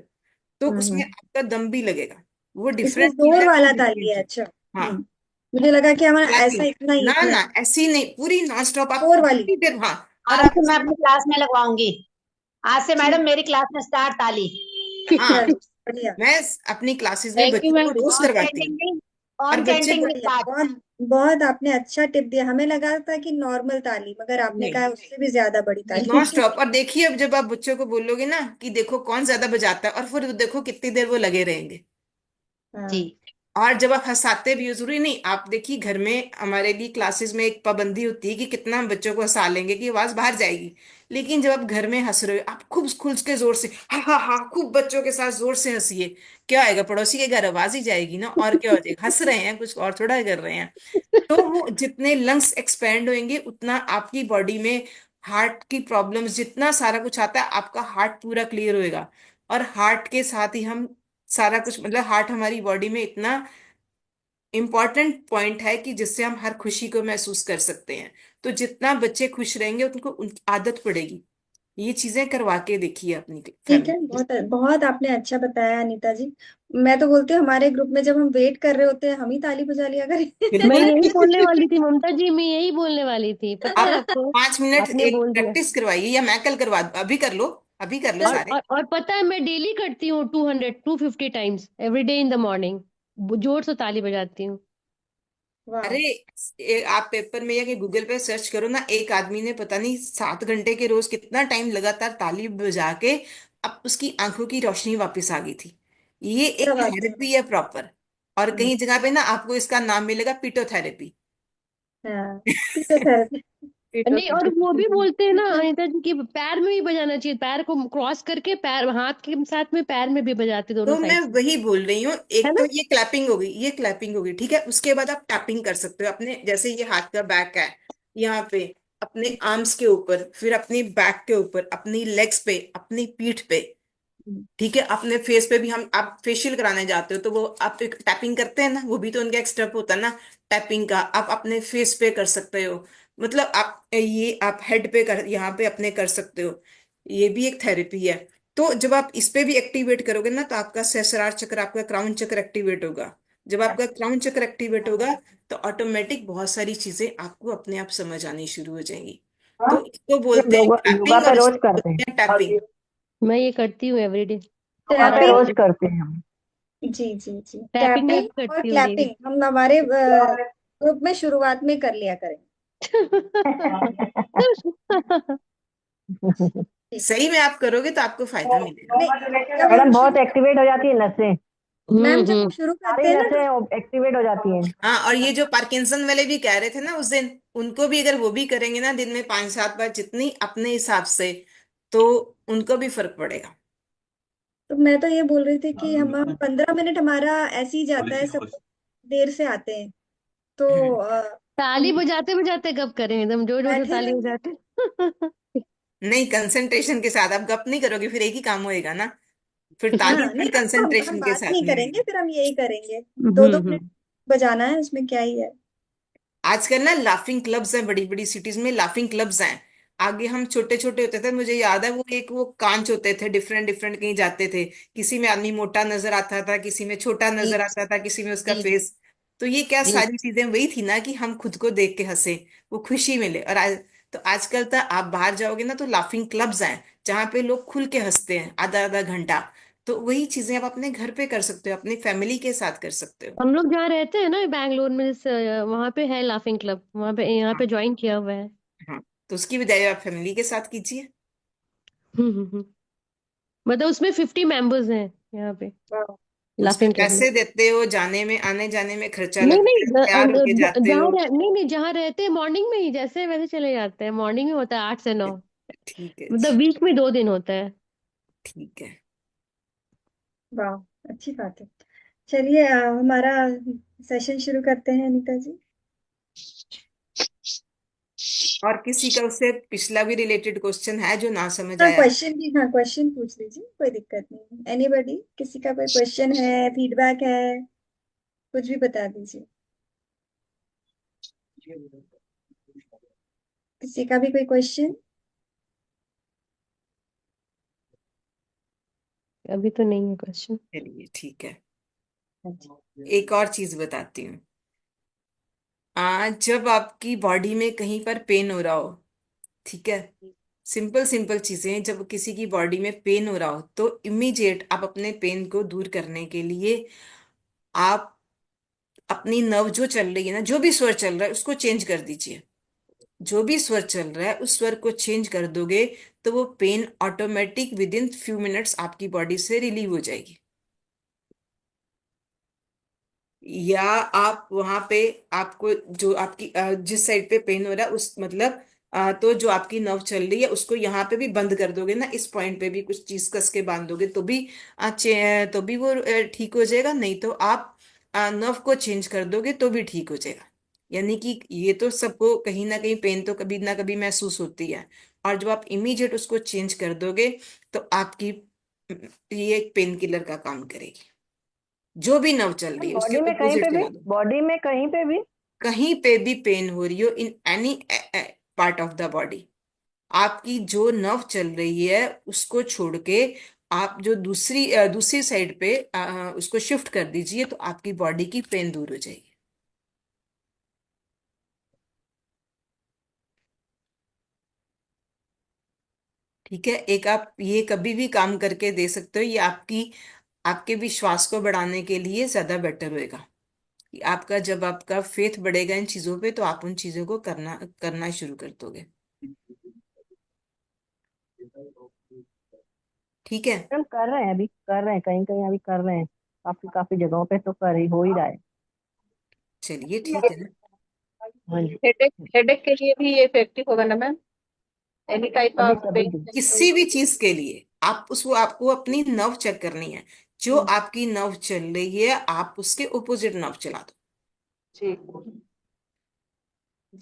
तो उसमें
हम्म।
आपका दम भी लगेगा। वो
इसमें
डिफरेंट चीज
जोर
है, वो
वाला ताली
डिफरेंट
है,
चीज।
अच्छा।
हाँ,
मुझे लगा कि हमारा ऐसा
क्लैपिंग।
इतना ही
ना
है।
ना, ऐसी नहीं, पूरी नॉन स्टॉप आप
जोर वाली।
जितनी देर। हाँ। और
आज
आप
से मैं अपनी क्लास में लगवाऊंगी। आज से
ठीक।
मैडम मेरी क्लास में स्टार्ट ताली।
हाँ,
चलो बढ़िया।
मैं अपनी क्लासेस में
थैंक यू
बच्चों को
मैम।
रोज
ऑन
करवाती हूँ।
चैंटिंग में,
और
ऑन
बच्चे
चैंटिंग में
बढ़िया,
स्टार्ट।
बहुत बहुत आपने अच्छा टिप दिया। हमें लगा था कि नॉर्मल ताली, मगर आपने
नहीं,
कहा उससे भी ज्यादा बड़ी
नॉन
ताली।
स्टॉप। और देखिए, अब जब आप बच्चों को बोलोगे ना कि देखो कौन ज्यादा बजाता है, और फिर देखो कितनी देर वो लगे रहेंगे।
जी
हाँ।
और जब आप हंसाते भी हो, जरूरी नहीं, आप देखिए घर में हमारे भी क्लासेस में एक पाबंदी होती है कि कितना हम बच्चों को हंसा लेंगे कि आवाज बाहर जाएगी। लेकिन जब आप घर में हंस रहे हो, आप खूब खुल के जोर से हा हा हा, खूब बच्चों के साथ जोर से हंसिए। क्या आएगा, पड़ोसी के घर आवाज ही जाएगी ना। और क्या हो जाएगा, हंस रहे हैं, कुछ और थोड़ा कर रहे हैं। तो वो जितने लंग्स एक्सपेंड होंगे, उतना आपकी बॉडी में हार्ट की प्रॉब्लम्स, जितना सारा कुछ आता है, आपका हार्ट पूरा क्लियर होएगा। और हार्ट के साथ ही हम सारा कुछ, मतलब हार्ट हमारी बॉडी में इतना इम्पॉर्टेंट पॉइंट है कि जिससे हम हर खुशी को महसूस कर सकते हैं। तो जितना बच्चे खुश रहेंगे, उनको आदत पड़ेगी। ये चीजें करवा के देखिए अपनी
ठीक
फैमिली।
है, बहुत बहुत आपने अच्छा बताया अनीता जी। मैं तो बोलती हूँ हमारे ग्रुप में जब हम वेट कर रहे होते हैं, हम ही ताली बजा लिया करें।
मैं
बिल्कुल।
यही बोलने वाली थी ममता जी, मैं यही बोलने वाली थी, पता
आप
है आपको।
5 मिनट
आपने
एक
बोल दिया।
प्रैक्टिस करवाइए, या मैं कल करवा दूं? अभी कर लो, अभी कर लो
चल।
सारे।
और पता है मैं डेली करती हूँ 250 times every day in the morning. जोर से ताली बजाती हूँ।
अरे,
वाह।
आप पेपर में या कि गूगल पे सर्च करो ना, एक आदमी ने पता नहीं 7 घंटे के रोज कितना टाइम लगातार ताली बजा के, अब उसकी आंखों की रोशनी वापस आ गई थी। ये
क्या
एक
बात है।
थेरेपी है प्रॉपर। और
हम्म,
कहीं जगह पे ना आपको इसका नाम मिलेगा पिटोथेरेपी।
हाँ। फिजियोथेरेपी।
नहीं, और वो भी
पिटोथेरेपी।
बोलते हैं ना अनिता जी कि पैर में भी बजाना चाहिए, पैर को क्रॉस करके पैर हाथ के साथ में पैर में भी बजाते दोनों
तो मैं
साइड से।
वही बोल रही हूँ,
है
एक
ना।
तो ये क्लैपिंग हो गई, ये क्लैपिंग हो गई, ठीक है। उसके बाद आप टैपिंग कर सकते हो अपने, जैसे ये हाथ का बैक है, यहाँ पे अपने आर्म्स के ऊपर, फिर अपनी बैक के ऊपर, अपनी लेग्स पे, अपनी पीठ पे। ठीक है, अपने फेस पे भी, हम आप फेशियल कराने जाते हो तो वो आप एक टैपिंग करते हैं ना, वो भी तो उनका एक स्टेप होता है ना टैपिंग का। आप अपने फेस पे कर सकते हो। मतलब आप ये आप हेड पे कर, यहाँ पे अपने कर सकते हो। ये भी एक थेरेपी है। तो जब आप इस पे भी एक्टिवेट करोगे ना, तो आपका सहस्रार चक्र, आपका क्राउन चक्र एक्टिवेट होगा। जब आपका क्राउन चक्र एक्टिवेट होगा, तो ऑटोमेटिक बहुत सारी चीजें आपको अपने आप समझ आनी शुरू हो जाएंगी। तो इसको बोलते हैं
योगा योगा
क्लैपिंग,
पे
और
रोज
इसको
करते
बोलते
हैं।
हैं टैपिंग।
मैं ये करती हूँ एवरीडे।
योगा पे
टैपिंग।
रोज करते हैं हम।
जी जी जी।
टैपिंग मैं
टैपिंग
भी
और
करती हूँ डेली।
क्लैपिंग हम हमारे ग्रुप में शुरुआत में कर लिया करें। ठीक है।
सही में आप करोगे तो आपको फायदा मिलेगा।
नहीं, जब हम
मैडम बहुत
शुरू
एक्टिवेट हो जाती है नसें,
मैम जब हम
हम्म।
शुरू करते
सारी
हैं ना तो
नसें एक्टिवेट हो जाती हैं।
हाँ, और ये जो पार्किंसन वाले भी कह रहे थे ना उस दिन, उनको भी अगर वो भी करेंगे ना दिन में 5-7 बार, जितनी अपने हिसाब से, तो उनको भी फर्क पड़ेगा।
मैं तो ये बोल रही थी कि हम 15 मिनट हमारा ऐसे ही जाता है, सब देर से आते हैं तो
हम्म।
ताली
हम
बजाते बजाते गप करें, एकदम जोर जोर से
बैठे
ताली
रहेंगे।
बजाते।
नहीं, कंसंट्रेशन के साथ आप गप नहीं करोगे, फिर एक ही काम होएगा ना। फिर
हाँ
ताली
नहीं,
भी
हम
कंसंट्रेशन के
बात
साथ
नहीं
में
करेंगे,
है।
फिर हम यही करेंगे। दो दो मिनट बजाना है, उसमें क्या ही है।
आजकल ना लाफिंग क्लब्स हैं, बड़ी बड़ी सिटीज में लाफिंग क्लब्स हैं। आगे हम छोटे छोटे होते थे, मुझे याद है, वो कांच होते थे, डिफरेंट डिफरेंट कहीं जाते थे। किसी में आदमी मोटा नजर आता था, किसी में छोटा
जी
नजर आता था, किसी में उसका
जी
फेस। तो ये क्या
जी।
सारी चीजें वही थी ना कि हम खुद को देख के हंसे, वो खुशी मिले। और तो आजकल तो आप बाहर जाओगे ना तो लाफिंग क्लब्स हैं जहाँ पे लोग खुल के हंसते हैं आधा आधा घंटा। तो वही चीजें आप अपने घर पे कर सकते हो, अपनी फैमिली के साथ कर सकते हो।
हम लोग जहाँ रहते हैं ना बैंगलोर में, वहां पे है लाफिंग क्लब, वहां पे यहाँ
हाँ
पे ज्वाइन किया हुआ है।
हाँ। तो उसकी बजाय आप फैमिली के साथ कीजिए।
हम्म। मतलब उसमें 50 मेंबर्स हैं यहाँ पे
वाह।
उसमें
लाफिंग क्लब में।
पैसे देते हो, जाने में आने जाने में खर्चा
नहीं
लगता है,
नहीं,
तैयार होके जाते हो।
नहीं नहीं, जहाँ रहते हैं मॉर्निंग में ही जैसे वैसे चले जाते हैं, मॉर्निंग में होता है 8 से 9।
ठीक है
मतलब
जी।
वीक में 2 दिन होता है।
ठीक है।
वाह, अच्छी बात है। चलिए हमारा सेशन शुरू करते हैं अनीता जी।
और किसी का उससे पिछला भी रिलेटेड क्वेश्चन है जो ना समझ
हाँ
आया?
क्वेश्चन भी, हाँ क्वेश्चन पूछ लीजिए, कोई दिक्कत नहीं है। एनीबडी, किसी का कोई क्वेश्चन है, फीडबैक है, कुछ भी बता दीजिए। किसी का भी कोई क्वेश्चन?
अभी तो नहीं है क्वेश्चन।
चलिए ठीक है। एक और चीज बताती हूँ। जब आपकी बॉडी में कहीं पर पेन हो रहा हो, ठीक है, सिंपल सिंपल चीजें, जब किसी की बॉडी में पेन हो रहा हो तो इमीडिएट आप अपने पेन को दूर करने के लिए आप अपनी नर्व जो चल रही है ना, जो भी स्वर चल रहा है उसको चेंज कर दीजिए। जो भी स्वर चल रहा है उस स्वर को चेंज कर दोगे तो वो pain automatic within few minutes आपकी बॉडी से रिलीव हो जाएगी। या आप वहां पे, आपको जो आपकी जिस साइड पे पेन हो रहा है उस मतलब तो जो आपकी नर्व चल रही है उसको यहाँ पे भी बंद कर दोगे ना, इस पॉइंट पे भी कुछ चीज कस के बांध दोगे तो भी तो भी वो ठीक हो जाएगा। नहीं तो आप नर्व को चेंज कर दोगे तो भी ठीक हो जाएगा। यानी कि ये तो सबको कहीं ना कहीं पेन तो कभी ना कभी महसूस होती है। और जब आप इमीडिएट उसको चेंज कर दोगे तो आपकी ये एक पेन किलर का काम करेगी। जो भी नर्व चल रही है उसके
बॉडी में कहीं
ऑपोजिट
पे भी,
चला दो।
बॉडी में कहीं पे भी।
कहीं पे भी पेन हो रही हो, in any part of the body, आपकी जो नर्व चल रही है उसको छोड़ के आप जो दूसरी साइड पे उसको शिफ्ट कर दीजिए तो आपकी बॉडी की पेन दूर हो जाएगी। ठीक है। एक आप ये कभी भी काम करके दे सकते हो, ये आपके विश्वास को बढ़ाने के लिए ज्यादा बेटर होएगा। कि आपका जब आपका फेथ बढ़ेगा इन चीजों पे तो आप उन चीजों को करना करना शुरू कर दोगे। ठीक है।
हम कर रहे हैं, अभी कर रहे हैं, कहीं कहीं अभी कर रहे हैं, काफी काफी जगहों पे तो कर ही हो ही रहा है।
चलिए ठीक है ना।
हाँ जी।
हेडेक हेडेक के लिए भी ये इफेक्टिव होगा ना मैम? एनी टाइप
सभी
ऑफ
सभी
पेन?
के।
किसी भी चीज के लिए आप उसको, आपको अपनी नर्व चेक करनी है। जो आपकी नर्व चल रही है आप उसके ओपोजिट नर्व चला दो।
ठीक।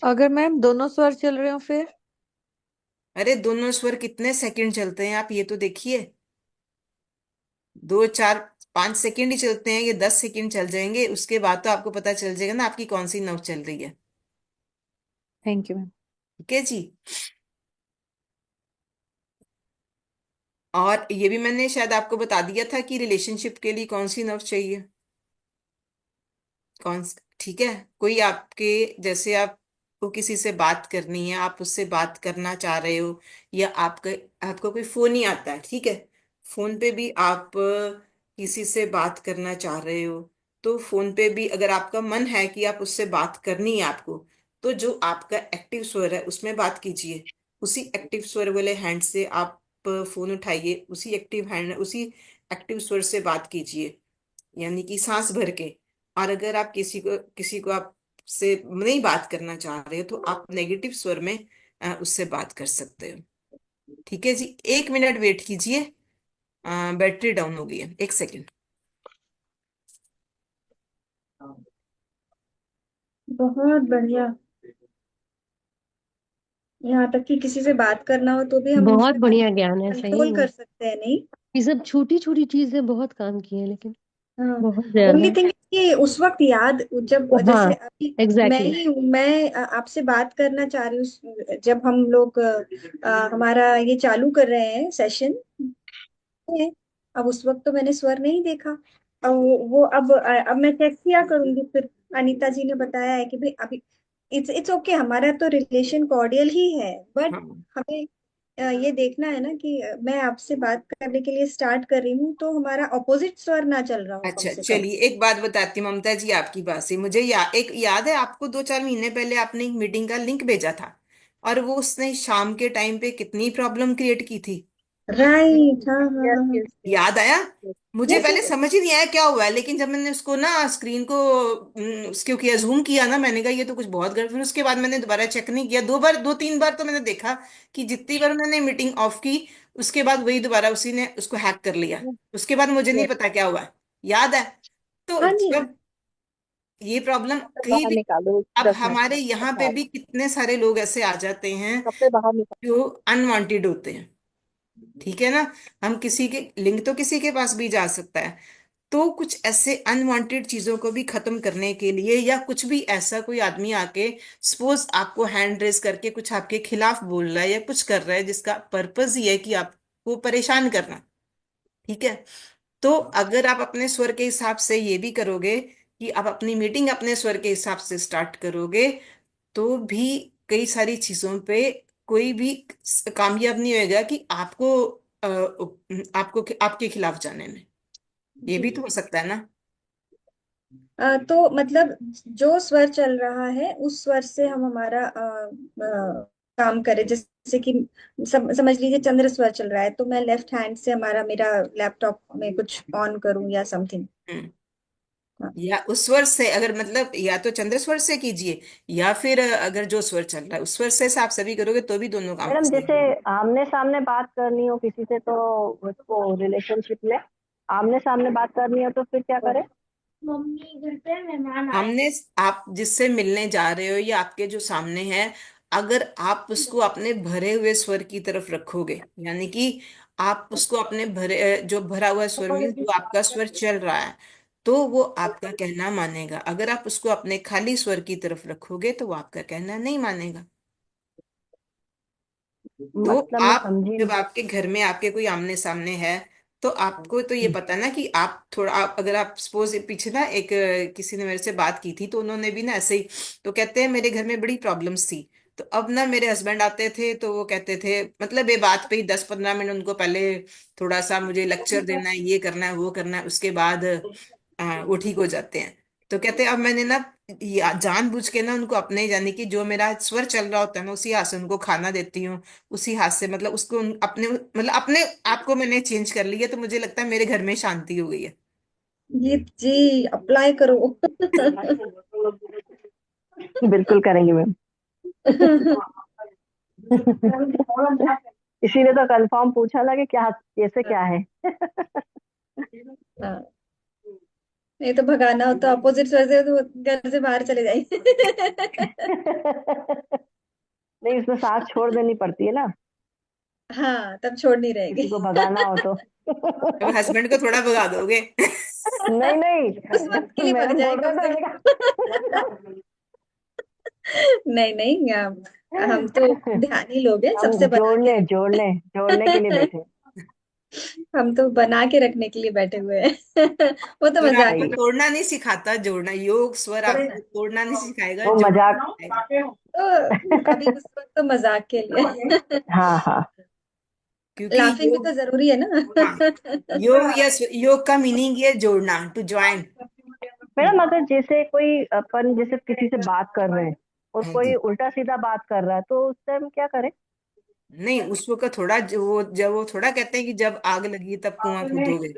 अगर मैम दोनों स्वर चल रहे हो फिर?
अरे दोनों स्वर कितने सेकंड चलते हैं आप ये तो देखिए। 2 4 5 सेकंड ही चलते हैं, ये 10 सेकंड चल जाएंगे, उसके बाद तो आपको पता चल जाएगा ना आपकी कौन सी नर्व चल रही है।
Thank you ma'am.
ठीक है जी। और ये भी मैंने शायद आपको बता दिया था कि रिलेशनशिप के लिए कौन सी नर्व चाहिए, ठीक है। कोई आपके, जैसे आपको किसी से बात करनी है, आप उससे बात करना चाह रहे हो, या आपको कोई फोन ही आता है, ठीक है, फोन पे भी आप किसी से बात करना चाह रहे हो, तो फोन पे भी अगर आपका मन है कि आप उससे बात करनी है आपको, तो जो आपका एक्टिव स्वर है उसमें बात कीजिए। उसी एक्टिव स्वर वाले हैंड से आप फोन उठाइए, उसी एक्टिव स्वर से बात कीजिए, यानी कि सांस भर के। और अगर आप किसी को आप से नहीं बात करना चाह रहे हो तो आप नेगेटिव स्वर में उससे बात कर सकते हो। ठीक है जी। 1 मिनट वेट कीजिए। बैटरी डाउन हो गई है, 1 सेकेंड।
बहुत बढ़िया। यहाँ तक कि किसी से बात करना हो तो भी हम
बहुत
उसमें
बढ़िया ज्ञान है, सही
कंट्रोल
में।
कर सकते हैं, नहीं?
ये सब छोटी छोटी चीजें बहुत काम की है, लेकिन
हाँ।
बहुत
ओनली
ज्यादा।
थिंग कि उस वक्त याद जब
हाँ,
जैसे अभी मैं
एग्जैक्टली।
ही हूँ, मैं आपसे बात करना चाह रही हूँ, जब हम लोग हमारा ये चालू कर रहे हैं सेशन है। अब उस वक्त तो मैंने स्वर नहीं देखा। अब वो अब मैं चेक किया करूंगी फिर। अनीता जी ने बताया है कि भाई अभी इट्स इट्स ओके, हमारा तो रिलेशन कॉर्डियल ही है, बट
हाँ।
हमें ये देखना है ना कि मैं आपसे बात करने के लिए स्टार्ट कर रही हूँ तो हमारा ऑपोजिट स्वर ना चल रहा हो कम
अच्छा
से कम।
चलिए, एक बात बताती हूँ ममता जी, आपकी बात से मुझे एक याद है, आपको 2-4 महीने पहले आपने एक मीटिंग का लिंक भेजा था, और वो उसने शाम के टाइम पे कितनी प्रॉब्लम क्रिएट की थी।
राइट, हाँ हाँ
यस,
हाँ हाँ।
यस,
याद आया? मुझे
यस
पहले
यस।
समझ ही नहीं आया क्या हुआ है, लेकिन जब मैंने उसको ना स्क्रीन को उसके किया, जूम किया ना, मैंने कहा ये तो कुछ बहुत गड़बड़। फिर उसके बाद मैंने दोबारा चेक नहीं किया, 2 3 बार तो मैंने देखा कि जितनी बार मैंने मीटिंग ऑफ की, उसके बाद वही दोबारा उसी ने उसको हैक कर लिया। उसके बाद मुझे नहीं
यस।
पता क्या हुआ। याद है? तो
हाँ जी।
जब ये प्रॉब्लम कहीं
बाहर
भी,
निकालो
अब
10 मिनट।
हमारे यहाँ पे
अच्छा,
भी कितने सारे लोग ऐसे आ जाते हैं
कपड़े बाहर निकालो।
जो अनवांटेड होते हैं, ठीक है ना। हम किसी के लिंक तो किसी के पास भी जा सकता है। तो कुछ ऐसे अनवांटेड चीजों को भी खत्म करने के लिए, या कुछ भी ऐसा कोई आदमी आके सपोज आपको हैंड रेज करके कुछ आपके खिलाफ बोल रहा है या कुछ कर रहा है, जिसका पर्पस ये है कि आपको परेशान करना, ठीक है। तो अगर आप अपने स्वर के हिसाब से ये भी करोगे कि आप अपनी मीटिंग अपने स्वर के हिसाब से स्टार्ट करोगे, तो भी कई सारी चीजों पे कोई भी कामयाब नहीं होएगा कि आपको आपके खिलाफ जाने में। ये भी तो हो सकता है ना।
तो मतलब जो स्वर चल रहा है उस स्वर से हम हमारा काम करें, जैसे कि समझ लीजिए चंद्र स्वर चल रहा है तो मैं लेफ्ट हैंड से हमारा मेरा लैपटॉप में कुछ ऑन करूं या समथिंग।
हम्म। या उस स्वर से, अगर मतलब या तो चंद्र स्वर से कीजिए, या फिर अगर जो स्वर चल रहा है उस स्वर से आप सभी करोगे तो भी दोनों काम
मैडम,
सही
जैसे
होगा।
आमने सामने बात करनी हो किसी से, तो उसको रिलेशनशिप में आमने सामने बात करनी हो तो फिर क्या करें?
मम्मी घर पे मेहमान आए
सामने, आप जिससे मिलने जा रहे हो या आपके जो सामने है, अगर आप उसको अपने भरे हुए स्वर की तरफ रखोगे, यानी कि आप उसको अपने भरे, जो भरा हुआ स्वर में जो आपका स्वर चल रहा है, तो वो आपका कहना मानेगा। अगर आप उसको अपने खाली स्वर की तरफ रखोगे तो वो आपका कहना नहीं मानेगा। तो
मतलब मैं
आप
समझी
जब
नहीं।
आपके घर में आपके कोई आमने सामने है, तो आपको तो ये पता ना कि आप थोड़ा, आप अगर आप सपोज पीछे ना एक किसी ने मेरे से बात की थी, तो उन्होंने भी ना ऐसे ही, तो कहते हैं मेरे घर में बड़ी प्रॉब्लम्स थी। तो अब ना मेरे हस्बैंड आते थे तो वो कहते थे, मतलब ये बात पे ही 10-15 मिनट उनको पहले थोड़ा सा मुझे लेक्चर देना है, ये करना है वो करना है, उसके बाद वो ठीक हो जाते हैं। तो कहते हैं अब मैंने ना जानबूझ के ना उनको अपने, यानी कि जो मेरा स्वर चल रहा होता है ना, उसी हाथ से उनको खाना देती हूँ, उसी हाथ से, मतलब उसको अपने, मतलब अपने आप को मैंने चेंज कर लिया, तो मुझे लगता है मेरे घर में शांति हो गई है।
ये जी अप्लाई करो।
बिल्कुल करेंगे मैम। इसीलिए तो कंफर्म पूछा ना कि क्या कैसे क्या है।
हाँ, नहीं तो भगाना हो तो अपोजिट स्वर से तो घर से बाहर चले जाइए।
नहीं, इसमें साथ छोड़ देनी पड़ती है ना,
हाँ, तब छोड़नी
किसी
रहेगी।
को भगाना हो तो।
अब हस्बैंड को थोड़ा भगा दोगे।
नहीं
उस वक्त के
नहीं,
लिए भग
मैडम
जाए
बोल
कम
रहे
से
थे
कम। नहीं नहीं, हम तो ध्यानी लोग हैं,
हम
सबसे बना के
जोड़ने
रख,
जोड़ने जोड़ने के लिए बैठे।
हम तो बना के रखने के लिए बैठे हुए हैं। वो तो
और
मजाक
आपको
सही है।
ही
तोड़ना नहीं सिखाता, जोड़ना। योग स्वर आपको तोड़ना नहीं सिखाएगा,
वो
जोड़ना
मजाक।
सिखाएगा।
तो अभी उस वक्त तो मजाक के लिए।
हाँ हाँ।
क्योंकि
लाफिंग भी
योग,
तो जरूरी है ना।
हाँ, योग का मीनिंग ये जोड़ना, टू ज्वाइन।
मैडम, अगर जैसे कोई अपन जैसे किसी से बात कर रहे हैं और
हाँ
कोई
जी।
उल्टा सीधा बात कर रहा है, तो उस टाइम क्या करें?
नहीं, उसको का थोड़ा जब वो थोड़ा कहते हैं कि जब आग लगी तब कुआं खोदोगे।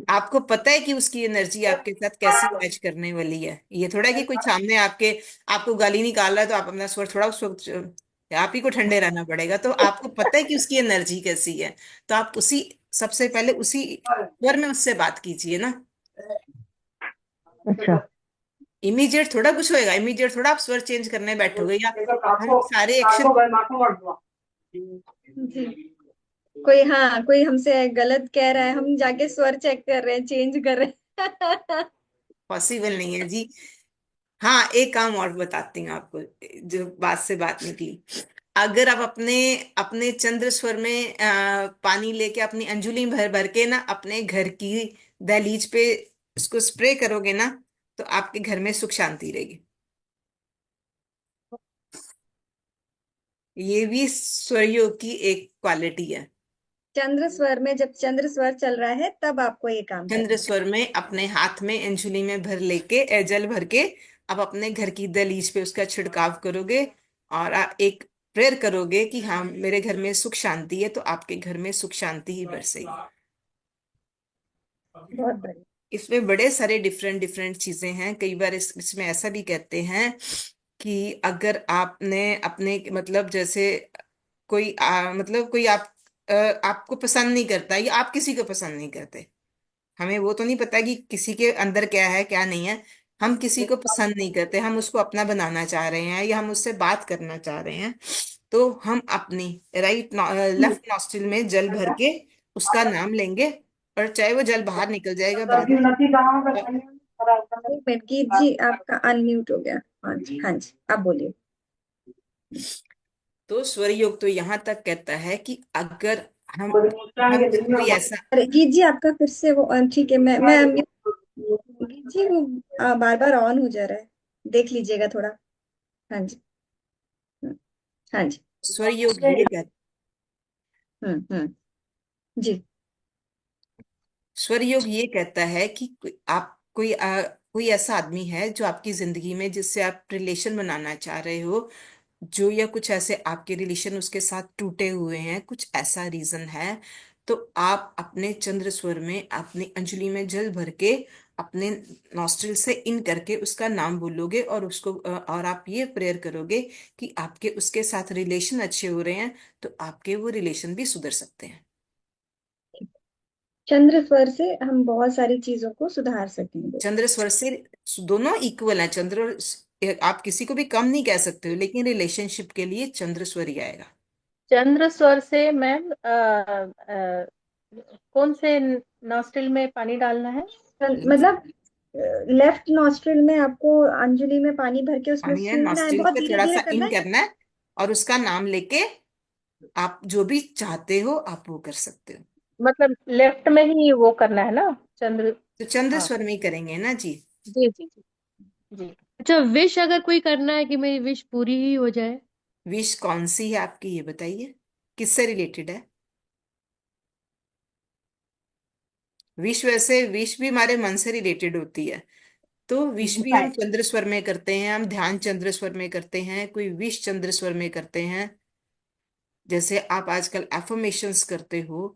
आपको पता है कि उसकी एनर्जी आपके साथ कैसी मैच करने वाली है। ये थोड़ा है कि कोई सामने आपके, आपको गाली निकाल रहा है तो आप अपना स्वर थोड़ा उस वक्त आप ही को ठंडे रहना पड़ेगा। तो आपको पता है कि उसकी एनर्जी कैसी है, तो आप उसी, सबसे पहले उसी स्वर में उससे बात कीजिए ना।
अच्छा।
इमीडिएट थोड़ा कुछ होएगा, इमीडिएट थोड़ा आप स्वर चेंज करने बैठोगे, या हम सारे एक्शन।
जी। कोई, हाँ, कोई हमसे गलत कह रहा है, हम जाके स्वर चेक कर रहे हैं, चेंज कर रहे हैं।
पॉसिबल नहीं है जी। हाँ, एक काम और बताती हूँ आपको, जो बात से बात निकली। अगर आप अपने अपने चंद्र स्वर में पानी लेके अपनी अंजुलि भर भर के ना अपने घर की दहलीज पे उसको स्प्रे करोगे ना, तो आपके घर में सुख शांति रहेगी। ये भी स्वरयोग की एक क्वालिटी है।
चंद्र स्वर में, जब चंद्र स्वर चल रहा है तब आपको ये काम
चंद्र
करना
स्वर में अपने हाथ में अंजुलि में भर लेके जल भर के आप अपने घर की दहलीज पे उसका छिड़काव करोगे, और एक प्रेयर करोगे कि हाँ मेरे घर में सुख शांति है, तो आपके घर में सुख शांति ही बरसेगी।
है। बहुत बढ़िया।
इसमें बड़े सारे डिफरेंट डिफरेंट चीजें हैं। कई बार इसमें ऐसा भी कहते हैं कि अगर आपने अपने मतलब जैसे कोई मतलब कोई आपको पसंद नहीं करता, या आप किसी को पसंद नहीं करते, हमें वो तो नहीं पता कि किसी के अंदर क्या है क्या नहीं है। हम किसी को पसंद नहीं करते, हम उसको अपना बनाना चाह रहे हैं, या हम उससे बात करना चाह रहे हैं, तो हम अपनी लेफ्ट नॉस्ट्रिल में जल भर के उसका नाम लेंगे, और चाहे वो जल बाहर निकल जाएगा बाद में।
एक मिनट, गीत जी आपका अनम्यूट हो गया। हाँ जी, हाँ जी, आप बोलिए।
तो स्वर योग तो यहाँ तक कहता है कि अगर हम कोई ऐसा।
अरे गीत जी आपका फिर से वो ठीक है, मैं unmute। गीत जी वो बार बार ऑन हो जा रहा है, देख लीजिएगा थोड़ा। हाँ जी। हम्म, हाँ जी।
स्वर योग ये कहता
जी।
स्वर योग ये कहता है कि कोई ऐसा आदमी है जो आपकी जिंदगी में, जिससे आप रिलेशन बनाना चाह रहे हो, जो या कुछ ऐसे आपके रिलेशन उसके साथ टूटे हुए हैं, कुछ ऐसा रीजन है, तो आप अपने चंद्र स्वर में अपनी अंजलि में जल भर के अपने नॉस्ट्रिल से इन करके उसका नाम बोलोगे, और उसको और आप ये प्रेयर करोगे कि आपके उसके साथ रिलेशन अच्छे हो रहे हैं, तो आपके वो रिलेशन भी सुधर सकते हैं।
चंद्र स्वर से हम बहुत सारी चीजों को सुधार सकेंगे।
चंद्र स्वर से दोनों इक्वल है। आप किसी को भी कम नहीं कह सकते हो, लेकिन रिलेशनशिप के लिए चंद्र स्वर ही आएगा।
चंद्र स्वर से मैम कौन से नॉस्ट्रिल में पानी डालना है?
मतलब लेफ्ट नॉस्ट्रिल में आपको अंजलि में पानी भर के उसमें
पानी है,
सूंघना है,
नॉस्ट्रिल
बहुत
पे
धीरे
थोड़ा
धीरे
सा
करना
इन
है।
करना है, और उसका नाम लेके आप जो भी चाहते हो आप वो कर सकते हो।
मतलब लेफ्ट में ही वो करना है ना, चंद्र?
तो चंद्र
हाँ,
स्वर में ही करेंगे ना जी।
जी जी जी जी।
अच्छा, विश अगर कोई करना है कि मेरी विश पूरी ही हो जाए?
विश कौन सी है आपकी, ये बताइए, किससे रिलेटेड है विश? वैसे विश भी हमारे मन से रिलेटेड होती है। तो विश भी हम चंद्र स्वर में करते हैं, हम ध्यान चंद्र स्वर में करते हैं, कोई विश चंद्र स्वर में करते हैं। जैसे आप आजकल एफर्मेशंस करते हो,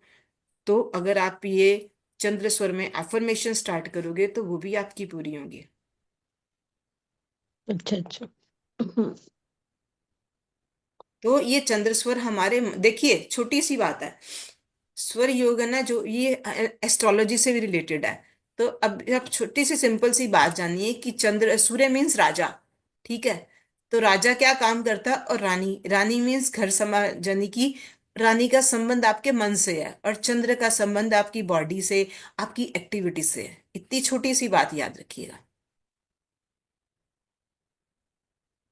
तो अगर आप ये चंद्र स्वर में एफर्मेशन स्टार्ट करोगे तो वो भी आपकी पूरी होंगी।
अच्छा अच्छा।
तो ये चंद्र स्वर हमारे, देखिए छोटी सी बात है, स्वर योग है ना जो, ये एस्ट्रोलॉजी से भी रिलेटेड है। तो अब आप छोटी सी सिंपल सी बात जानिए कि चंद्र सूर्य मीन्स राजा, ठीक है? तो राजा क्या काम करता है, और रानी, रानी मीन्स घर समा, यानी कि रानी का संबंध आपके मन से है, और चंद्र का संबंध आपकी बॉडी से, आपकी एक्टिविटी से है। इतनी छोटी सी बात याद रखिएगा,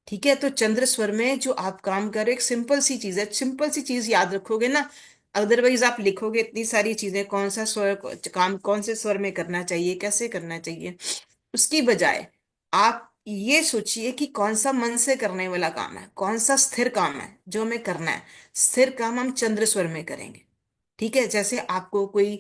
ठीक है? तो चंद्र स्वर में जो आप काम कर रहे हो, एक सिंपल सी चीज है, सिंपल सी चीज याद रखोगे ना। अदरवाइज आप लिखोगे इतनी सारी चीजें, कौन सा स्वर काम कौन से स्वर में करना चाहिए, कैसे करना चाहिए, उसकी बजाय आप ये सोचिए कि कौन सा मन से करने वाला काम है, कौन सा स्थिर काम है जो हमें करना है। स्थिर काम हम चंद्र स्वर में करेंगे, ठीक है? जैसे आपको कोई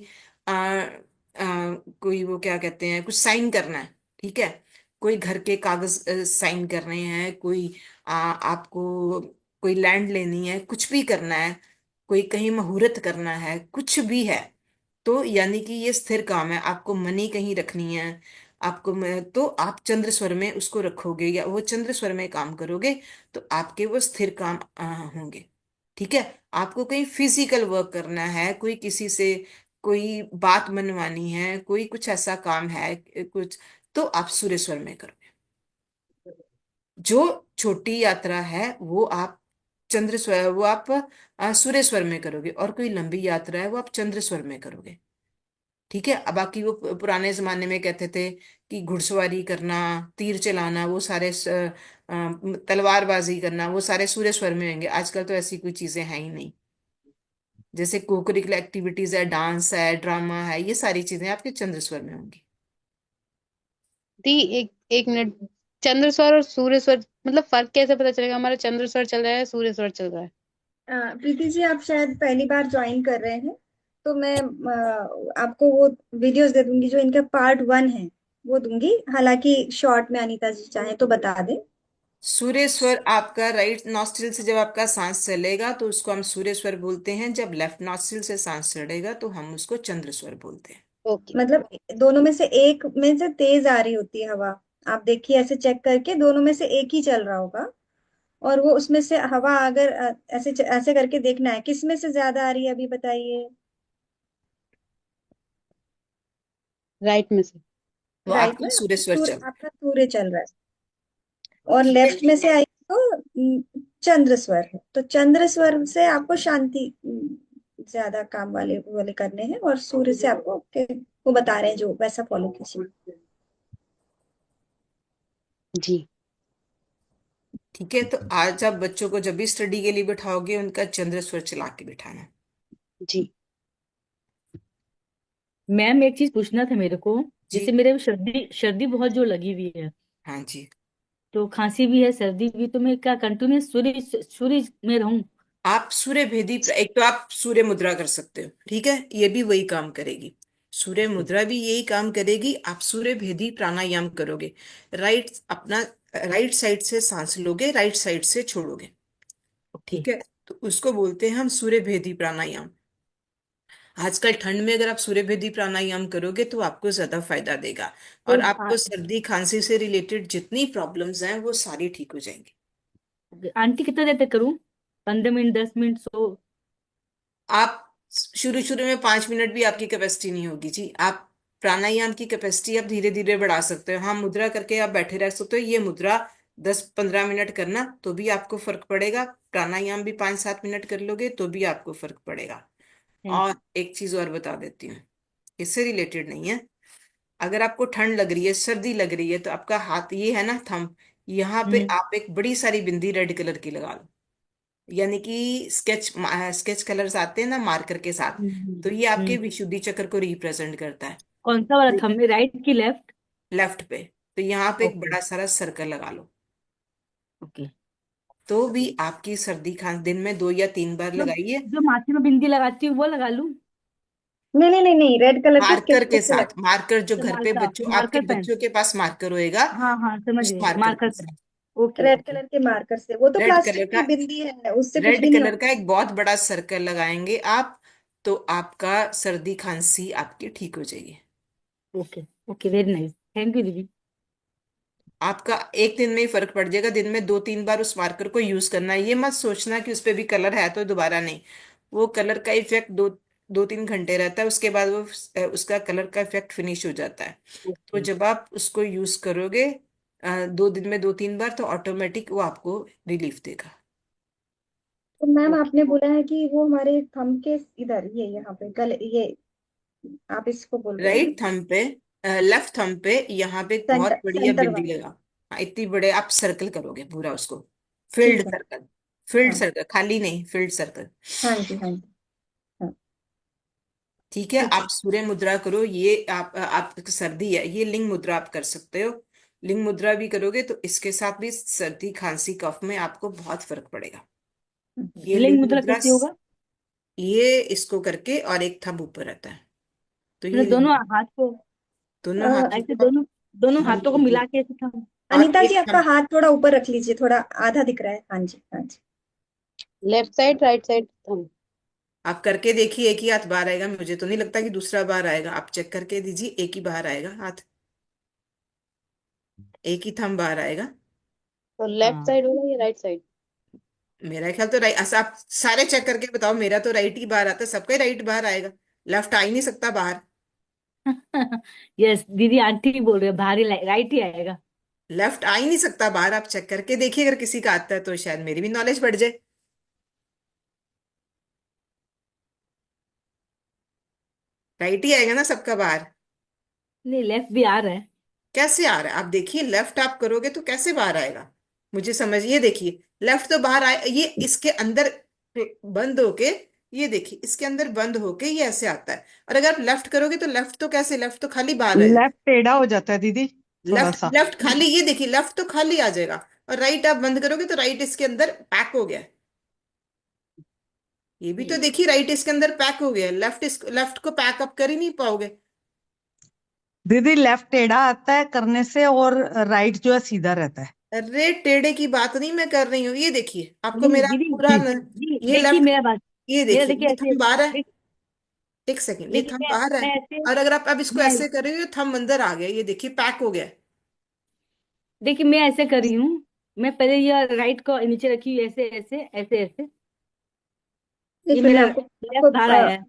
वो क्या कहते हैं, कुछ साइन करना है, ठीक है? कोई घर के कागज साइन करने हैं, कोई आपको कोई लैंड लेनी है, कुछ भी करना है, कोई कहीं मुहूर्त करना है, कुछ भी है, तो यानी कि ये स्थिर काम है। आपको मनी कहीं रखनी है, तो आप चंद्र स्वर में उसको रखोगे, या वो चंद्र स्वर में काम करोगे, तो आपके वो स्थिर काम होंगे, ठीक है? आपको कहीं फिजिकल वर्क करना है, कोई किसी से कोई बात मनवानी है, कोई कुछ ऐसा काम है कुछ, तो आप सूर्य स्वर में करोगे। जो छोटी यात्रा है वो आप चंद्र स्वर, वो आप सूर्य स्वर में करोगे, और कोई लंबी यात्रा है वो आप चंद्र स्वर में करोगे। ठीक है। अब बाकी वो पुराने जमाने में कहते थे कि घुड़सवारी करना, तीर चलाना, वो सारे तलवारबाजी करना, वो सारे सूर्य स्वर में होंगे। आजकल तो ऐसी कोई चीजें हैं ही नहीं। जैसे कोकरिकुलर एक्टिविटीज है, डांस है, ड्रामा है, ये सारी चीजें आपके चंद्र स्वर में होंगी।
दी एक एक मिनट, चंद्र स्वर और सूर्य स्वर मतलब फर्क कैसे पता चलेगा हमारा चंद्र स्वर चल रहा है सूर्य स्वर चल रहा है?
प्रीति जी, आप शायद पहली बार ज्वाइन कर रहे हैं, तो मैं आपको वो वीडियोस दे दूंगी जो इनका पार्ट 1 है, वो दूंगी। हालांकि शॉर्ट में अनीता जी चाहें तो बता दें।
सूर्य स्वर आपका राइट नॉस्ट्रिल से जब आपका सांस चलेगा तो उसको हम सूर्य स्वर बोलते हैं। जब लेफ्ट नॉस्ट्रिल से सांस चढ़ेगा तो हम उसको चंद्र स्वर बोलते हैं।
ओके।
मतलब दोनों में से एक में से तेज आ रही होती है हवा। आप देखिए, ऐसे चेक करके दोनों में से एक ही चल रहा होगा, और वो उसमें से हवा अगर ऐसे ऐसे करके देखना है किस में से ज्यादा आ रही है, अभी बताइए।
राइट में से।
वो
राइट
आपका
में
सूर्य स्वर चल रहा है।
आपका सूर्य चल रहा है, और
ठीक है।
लेफ्ट में से आई तो चंद्र स्वर है। तो चंद्र स्वर से आपको शांति ज्यादा काम वाले वाले करने हैं, और सूर्य से आपको वो बता रहे हैं जो वैसा फॉलो कीजिए।
जी।
ठीक है। तो आज आप बच्चों को जब भी स्टडी के लिए बिठाओगे उनका चंद्र स्वर चला के बिठाना।
जी।
मैम एक चीज पूछना था मेरे को।
जी।
जैसे मेरे सर्दी सर्दी बहुत जो लगी हुई है,
हाँ जी।
तो खांसी भी है सर्दी भी, तो मैं क्या कंटिन्यूस सूर्य सूर्य में रहूं?
आप सूर्य भेदी, एक तो आप सूर्य मुद्रा कर सकते हो। ठीक है, ये भी वही काम करेगी। सूर्य मुद्रा भी यही काम करेगी। आप सूर्य भेदी प्राणायाम करोगे। राइट, अपना राइट साइड से सांस लोगे, राइट साइड से छोड़ोगे।
ओके।
ठीक है, तो उसको बोलते हैं हम सूर्य भेदी प्राणायाम। आजकल ठंड में अगर आप सूर्य भेदी प्राणायाम करोगे तो आपको ज्यादा फायदा देगा,
तो
और आपको सर्दी खांसी से रिलेटेड जितनी प्रॉब्लम्स हैं वो सारी ठीक हो जाएंगी।
आंटी कितना देर तक करूं? 15 मिनट, 10 मिनट, सो?
आप शुरू शुरू में 5 मिनट भी आपकी कैपेसिटी नहीं होगी जी। आप प्राणायाम की कैपेसिटी आप धीरे धीरे बढ़ा सकते हो। हाँ, मुद्रा करके आप बैठे रह सकते हो। ये मुद्रा 10-15 मिनट करना तो भी आपको फर्क पड़ेगा। प्राणायाम भी 5-7 मिनट कर लोगे तो भी आपको फर्क पड़ेगा।
थैंक
और
यू।
एक चीज और बता देती हूँ, इससे रिलेटेड नहीं है। अगर आपको ठंड लग रही है, सर्दी लग रही है, तो आपका हाथ ये है ना, थंब, यहाँ पे
हम्म।
आप एक बड़ी सारी बिंदी रेड कलर की लगा लो। यानी कि स्केच कलर्स आते हैं ना मार्कर के साथ,
हम्म।
तो ये आपके
हम्म।
विशुद्धि चक्र को रिप्रेजेंट करता है।
कौन सा वाला थंब में, राइट की लेफ्ट?
लेफ्ट पे, तो यहाँ पे एक
ओके।
बड़ा सारा सर्कल लगा लो।
ओके।
तो भी आपकी सर्दी खांस दिन में 2 या 3 बार
जो
लगाइए।
जो माथे में बिंदी लगाती हूँ वो लगा लूं?
नहीं नहीं नहीं नहीं, रेड कलर के
मार्कर
स्केच
के
पेन से
साथ,
लगा।
मार्कर जो घर पे
मार्कर
बच्चों, आपके
मार्कर पेन।
बच्चों के पास मार्कर होएगा,
हाँ हाँ, समझ
उस
गए,
मार्कर
मार्कर
के
पेन।
साथ।
Okay
red
okay.
कलर के मार्कर से, वो तो
रेड
प्लास्टिक
कलर
की
का
बिंदी है, उससे कुछ
रेड
भी नहीं
कलर
होगा।
का एक बहुत बड़ा सर्कल लगाएंगे आप, तो आपका सर्दी खांसी आपकी ठीक हो जाएगी।
Okay okay, very nice, thank you दीदी।
आपका एक दिन में ही फर्क पड़ जाएगा। दिन में 2-3 बार उस मार्कर को यूज करना है। ये मत सोचना कि उस पे भी कलर है तो दोबारा नहीं। वो कलर का इफेक्ट 2-3 घंटे रहता है, उसके बाद वो उसका कलर का इफेक्ट फिनिश हो जाता है। तो
ओके
जब आप उसको यूज करोगे 2 दिन में 2-3 बार, तो ऑटोमेटिक वो आपको रिलीफ देगा।
तो मैम,
ओके।
आपने बोला है कि वो हमारे थंब के इधर, ये यहाँ पे गले, ये आप इसको बोल रहे हैं ना?
राइट थंब पे, लेफ्ट थंब पे, यहाँ पे एक बहुत
सेंटर
बढ़िया
सेंटर
बिंदी
वाला।
लगा। हाँ, इतनी बड़े आप सर्कल करोगे पूरा उसको, फील्ड
ठीक है।
सर्कल। फील्ड
हाँ
सर्कल, खाली नहीं, फील्ड सर्कल।
हाँ जी, हाँ जी। हाँ।
ठीक है।
ठीक
आप
है।
सूर्य मुद्रा करो। ये आप सर्दी है, ये लिंग मुद्रा आप कर सकते हो। लिंग मुद्रा भी करोगे तो इसके साथ भी सर्दी खांसी कफ में आपको बहुत फर्क पड़ेगा। ये
लिंग
लिंग
मुद्रा
मुद्रा
कैसे होगा?
ये इसको करके, और एक थंब ऊपर रहता है, तो ये
मतलब
लिंग,
दोनों हाथ को,
दोनों हाथों
ऐसे
को
दोनों दोनों
हाँ
हाथों को
जी
मिला
जी।
के ऐसे था?
और
अनीता जी,
एक
आपका
थंब
हाथ थोड़ा ऊपर रख लीजिए, थोड़ा आधा दिख रहा है। हाँ जी, हाँ जी।
Left side right side thumb.
आप करके देखिए, एक ही हाथ बाहर आएगा। मुझे तो नहीं लगता कि दूसरा बाहर आएगा। आप चेक करके दीजिए, एक ही बाहर आएगा हाथ, एक ही थंब बाहर आएगा।
तो लेफ्ट
हाँ।
साइड होगा या राइट साइड?
मेरा ख्याल तो राइट, ऐसा आप सारे चेक करके बताओ। मेरा तो राइट ही बाहर आता है, सबका राइट बाहर आएगा। लेफ्ट आ ही नहीं सकता बाहर।
यस दीदी, आंटी भी बोल रहे हैं भारी राइट ही आएगा।
लेफ्ट आ ही नहीं सकता बाहर। आप चेक करके देखिए, अगर किसी का आता है तो शायद मेरी भी नॉलेज बढ़ जाए। राइट ही आएगा ना सबका बाहर।
नहीं, लेफ्ट भी आ रहा है।
कैसे आ रहा है? आप देखिए, लेफ्ट आप करोगे तो कैसे बाहर आएगा? मुझे समझिए, देखिए लेफ्ट तो बाहर आए, ये इसके अंदर बंद होके, ये देखिए इसके अंदर बंद होके ये ऐसे आता है। और अगर आप लेफ्ट करोगे तो लेफ्ट तो कैसे, लेफ्ट तो खाली बाहर रह जाएगा।
लेफ्ट टेढ़ा हो जाता है दीदी, थोड़ा
लेफ्ट
सा।
लेफ्ट खाली, ये देखिए लेफ्ट तो खाली आ जाएगा। और राइट आप बंद करोगे तो राइट इसके अंदर पैक हो गया है। ये भी तो देखिए, राइट इसके अंदर पैक हो गया है, लेफ्ट इस लेफ्ट को पैक अप कर ही नहीं पाओगे।
दीदी लेफ्ट टेढ़ा आता है करने से, और राइट जो है सीधा रहता है।
अरे टेढ़े की बात नहीं मैं कर रही हूँ, ये देखिए आपको
नहीं
मेरा
दीदी,
पूरा
ठीक।
जी
ये
देखिए
लेफ्ट,
मेरा बात।
ये
मेरा
देखिए
देखिए
ये
ऐसे।
थंब बाहर है।
देख-
एक सेकंड, ये
देखिए
थंब बाहर है।
मैं ऐसे।
और अगर आप अब इसको
मैं
ऐसे कर रहे हो, थंब अंदर आ गया, ये देखिए पैक हो गया है।
देखिए मैं ऐसे कर रही हूँ। मैं पहले ये राइट को नीचे रखी हुई, ऐसे ऐसे ऐसे ऐसे।
नहीं
ये
फिर
मेरा
आपको
लेफ्ट
आपको
बाहर आया है।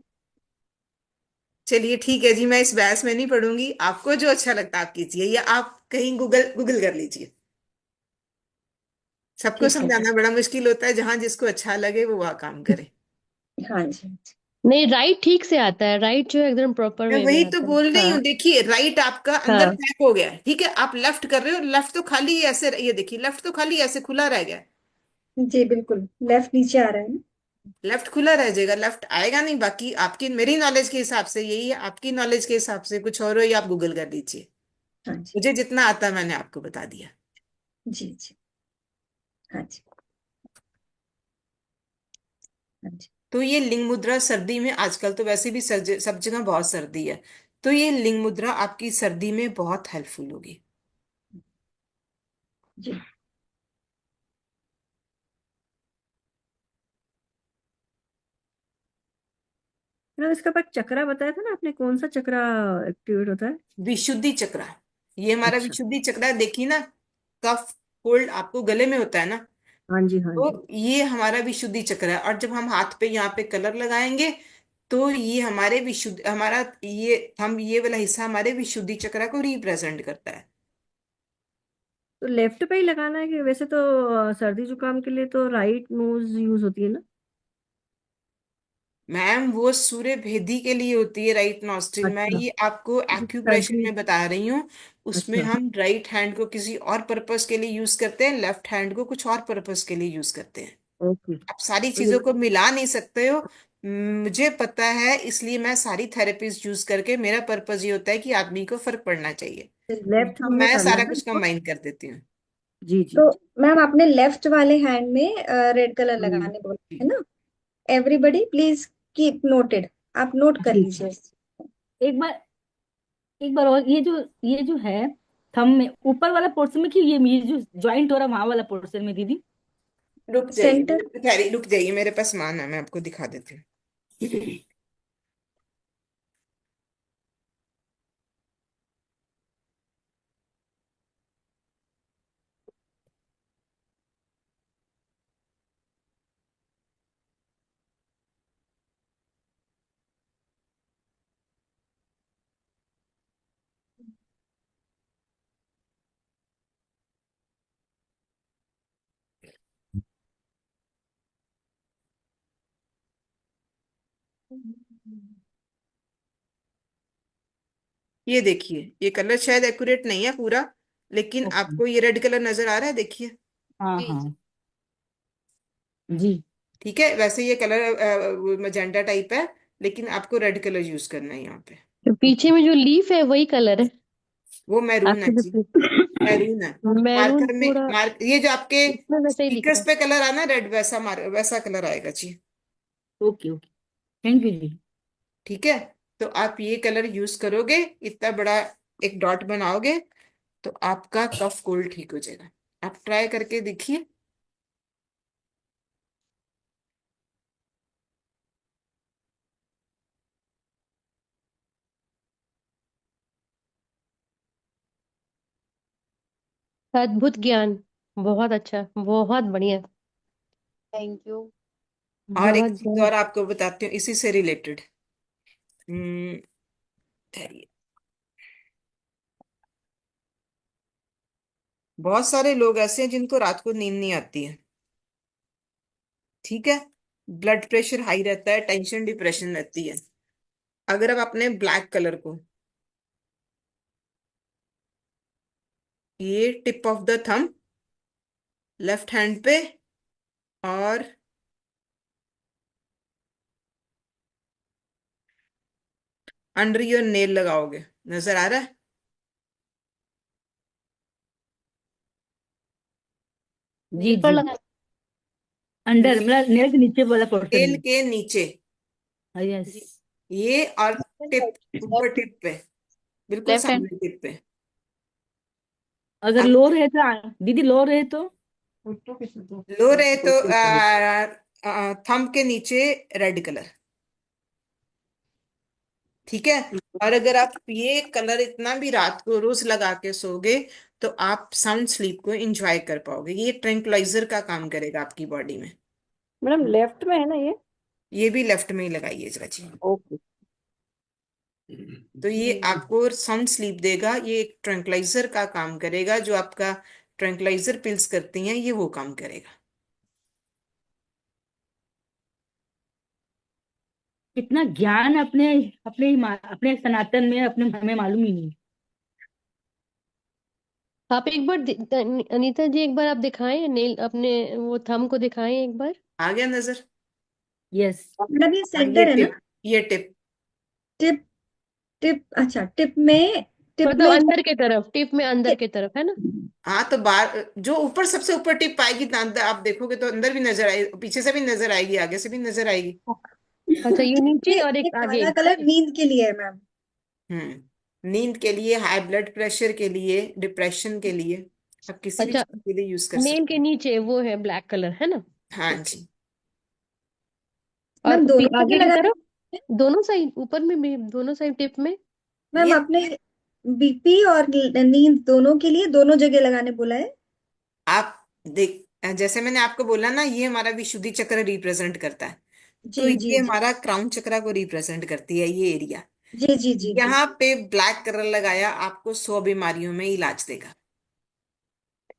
चलिए ठीक है जी, मैं इस बहस में नहीं पढ़ूंगी, आपको जो अच्छा लगता है आप कीजिए, या आप कहीं गूगल गूगल कर लीजिए। सबको
ठीक है।
समझाना बड़ा मुश्किल होता है, जहां जिसको अच्छा लगे वो वह काम करे।
हाँ जी।
नहीं, राइट ठीक से आता है, राइट जो है एकदम प्रॉपर
मैं
वे में
वही तो
आता है।
बोल रही हूँ,
हाँ।
देखिए राइट आपका अंदर
हाँ।
पैक हो गया है, ठीक है, आप लेफ्ट कर रहे हो, लेफ्ट तो खाली ऐसे, ये देखिए लेफ्ट तो खाली ऐसे खुला रह गया है।
जी बिल्कुल, लेफ्ट नीचे आ रहा है ना।
लेफ्ट खुला रह जाएगा, लेफ्ट आएगा नहीं। बाकी आपकी, मेरी नॉलेज के हिसाब से यही है, आपकी नॉलेज के हिसाब से कुछ और हो, ये आप गूगल कर लीजिए।
हाँ जी।
मुझे जितना आता है मैंने आपको बता दिया।
जी जी। हाँ जी। हाँ जी।
तो ये लिंग मुद्रा सर्दी में, आजकल तो वैसे भी सब जगह बहुत सर्दी है, तो ये लिंग मुद्रा आपकी सर्दी में बहुत हेल्पफुल होगी।
जी।
ना इसका पर चक्रा बताया था ना आपने, कौन सा चक्रा एक्टिवेट होता है?
विशुद्धि चक्र, ये हमारा
अच्छा।
विशुद्धि चक्र है, देखिए ना। कफ कोल्ड आपको गले में होता है ना,
हाँ जी, हाँ जी।
तो ये हमारा विशुद्धि चक्र है। और जब हम हाथ पे यहाँ पे कलर लगाएंगे, तो ये हमारे विशुद्ध, हमारा ये हम ये वाला हिस्सा हमारे विशुद्धि चक्र को रिप्रेजेंट करता है।
तो लेफ्ट पे ही लगाना है कि वैसे तो सर्दी जुकाम के लिए तो राइट नोज यूज होती है ना?
मैम वो सूर्य भेदी के लिए होती है राइट नॉस्ट्रिल, मैं
अच्छा।
ये आपको एक्यूप्रेशर
सर्दी।
में बता रही हूँ। उसमें
अच्छा।
हम राइट हैंड को किसी और पर्पस के लिए यूज करते हैं, लेफ्ट हैंड को कुछ और पर्पस के लिए यूज करते हैं।
ओके।
आप सारी
तो ये
चीजों को मिला नहीं सकते हो। मुझे पता है, इसलिए मैं सारी थेरेपीज यूज करके, मेरा पर्पस ये होता है कि आदमी को फर्क पड़ना चाहिए,
लेफ्ट
तो
में
मैं
करना
सारा
है
कुछ
इसको।
कंबाइन कर देती हूँ।
जी जी।
तो मैम आपने लेफ्ट वाले हैंड में रेड कलर
हम्म,
लगाने बोला
जी
है ना। एवरीबडी प्लीज कीप नोटेड, आप नोट कर
जी जी।
लीजिए।
एक बार, एक बार और, ये जो है थंब में ऊपर वाला पोर्शन में, कि ये जो ज्वाइंट हो रहा है वहां वाला पोर्शन में दीदी?
रुक जाइए,
सेंटर।
रुक जाइए, मेरे पास सामान है, मैं आपको दिखा देती हूँ। ये देखिए, ये कलर शायद एक्यूरेट नहीं है पूरा, लेकिन
ओके।
आपको ये रेड कलर नजर आ रहा है, देखिए।
हाँ
जी जी।
हाँ। जी।
ठीक है, वैसे ये कलर मजेंटा टाइप है, लेकिन आपको रेड कलर यूज करना है यहाँ पे।
तो पीछे में जो लीफ है वही कलर है
वो मैरून है
आपके
जी, मैरून है।
जो मैरून
मार्कर में
थोड़ा
ये जो आपके
इसमें वैसा ही दिख
स्टिकर्स
रहा है।
पे कलर आना रेड, वैसा वैसा कलर आएगा जी।
Okay okay. थैंक यू जी।
ठीक है, तो आप ये कलर यूज करोगे, इतना बड़ा एक डॉट बनाओगे, तो आपका कफ कोल्ड ठीक हो जाएगा। आप ट्राई करके देखिए।
अद्भुत ज्ञान, बहुत अच्छा, बहुत बढ़िया।
Thank you.
और एक
बहुत
चीज
बहुत।
और आपको बताती हूँ इसी से रिलेटेड। ठहरिए। बहुत सारे लोग ऐसे हैं जिनको रात को नींद नहीं आती है, ठीक है, ब्लड प्रेशर हाई रहता है, टेंशन डिप्रेशन रहती है, अगर अब अपने ब्लैक कलर को, ये tip of the thumb left hand पे और अंडर योर नेल लगाओगे, नजर आ रहा है?
जी
नेल पर
जी,
लगा।
अंडर मतलब नेल के नीचे वाला पोर्शन
नेल
में।
के नीचे,
यस।
ये और टिप, ऊपर टिप पे, बिल्कुल
लेफ्ट हैंड।
सामने टिप पे।
अगर
अब
लो रहे तो दीदी, लो रहे तो
लो रहे तो थंब के नीचे रेड कलर, ठीक है। और अगर आप ये कलर इतना भी रात को रोज लगा के सोगे तो आप साउंड स्लीप को एंजॉय कर पाओगे। ये ट्रैंक्विलाइजर का काम करेगा आपकी बॉडी में।
मैडम लेफ्ट में है ना
ये भी लेफ्ट में ही लगाइएगा जी।
ओके।
तो ये आपको साउंड स्लीप देगा, ये एक ट्रैंक्विलाइजर का काम करेगा, जो आपका ट्रैंक्विलाइजर पिल्स करती हैं ये वो काम करेगा।
कितना ज्ञान अपने अपने सनातन में अपने हमें मालूम ही नहीं।
आप एक बार अनीता जी, एक बार आप दिखाएं नेल, अपने वो थंब को दिखाएं एक बार।
आ गया नजर?
यस।
मतलब ये
और ये
सेंटर है ना?
टिप, ये टिप,
टिप, टिप, अच्छा टिप
मतलब
में
अंदर के तरफ, टिप में अंदर के तरफ है ना?
हाँ तो बार जो ऊपर सबसे ऊपर टिप आएगी ना, अंदर आप देखोगे तो अंदर भी नजर आएगी, पीछे से भी नजर आएगी, आगे से भी नजर आएगी।
अच्छा, ये नीचे और
ये
एक आगे।
काला कलर नींद के लिए है मैम।
नींद के लिए, हाई ब्लड प्रेशर के लिए, डिप्रेशन के लिए, आप किसी भी
अच्छा,
चीज के लिए यूज कर
नेल
सकते
के
हैं।
नीचे वो है ब्लैक कलर है ना?
हाँ जी।
और
मैम दोनों जगह
आगे की
लगाने
तरफ,
हैं?
दोनों साइड, ऊपर में भी दोनों साइड टिप में।
मैम
ये
आपने बीपी और नींद दोनों के लिए दोनों जगह लगाने बोला है?
आप देख, जैसे मैंने आपको बोला ना, ये हमारा विशुद्धि चक्र रिप्रेजेंट करता है, तो
जी जी
ये
जी
हमारा क्राउन चक्रा को रिप्रेजेंट करती है ये एरिया।
जी जी जी जी।
यहाँ पे ब्लैक कलर लगाया आपको 100 बीमारियों में इलाज देगा।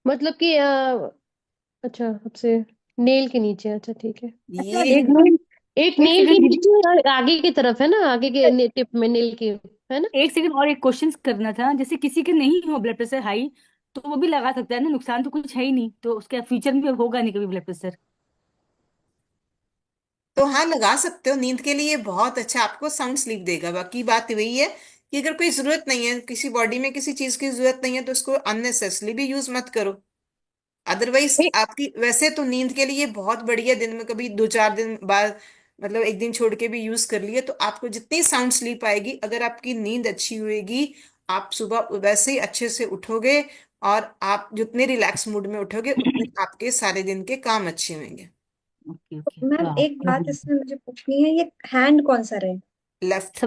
मतलब कि अच्छा, आपसे नेल के नीचे, अच्छा ठीक है।
अच्छा
ये
एक नेल, एक
एक
नेल के
सेकंड दीदी,
नीचे और आगे की तरफ है ना, आगे के टिप में नेल की, है ना?
एक सेकंड और एक क्वेश्चन करना था। जैसे किसी के नहीं हो ब्लड प्रेशर हाई, तो वो भी लगा सकता है ना? नुकसान तो कुछ है ही नहीं, तो उसके फ्यूचर में होगा नहीं कभी ब्लड प्रेशर।
तो हाँ, लगा सकते हो, नींद के लिए बहुत अच्छा, आपको साउंड स्लीप देगा। बाकी बात वही है कि अगर कोई जरूरत नहीं है, किसी बॉडी में किसी चीज की जरूरत नहीं है, तो उसको अननेसेसरली भी यूज मत करो। अदरवाइज
एक
आपकी वैसे तो नींद के लिए बहुत बढ़िया, दिन में कभी 2-4 दिन बाद, मतलब एक दिन छोड़ के भी यूज कर लिए तो आपको जितनी साउंड स्लीप आएगी, अगर आपकी नींद अच्छी होएगी, आप सुबह वैसे ही अच्छे से उठोगे, और आप जितने रिलैक्स मूड में उठोगे उतने आपके सारे दिन के काम अच्छे होंगे।
ओके ओके,
मैम
वाह।
एक बात इसमें मुझे पूछनी है, ये हैंड कौन सा रहे?
लेफ्ट।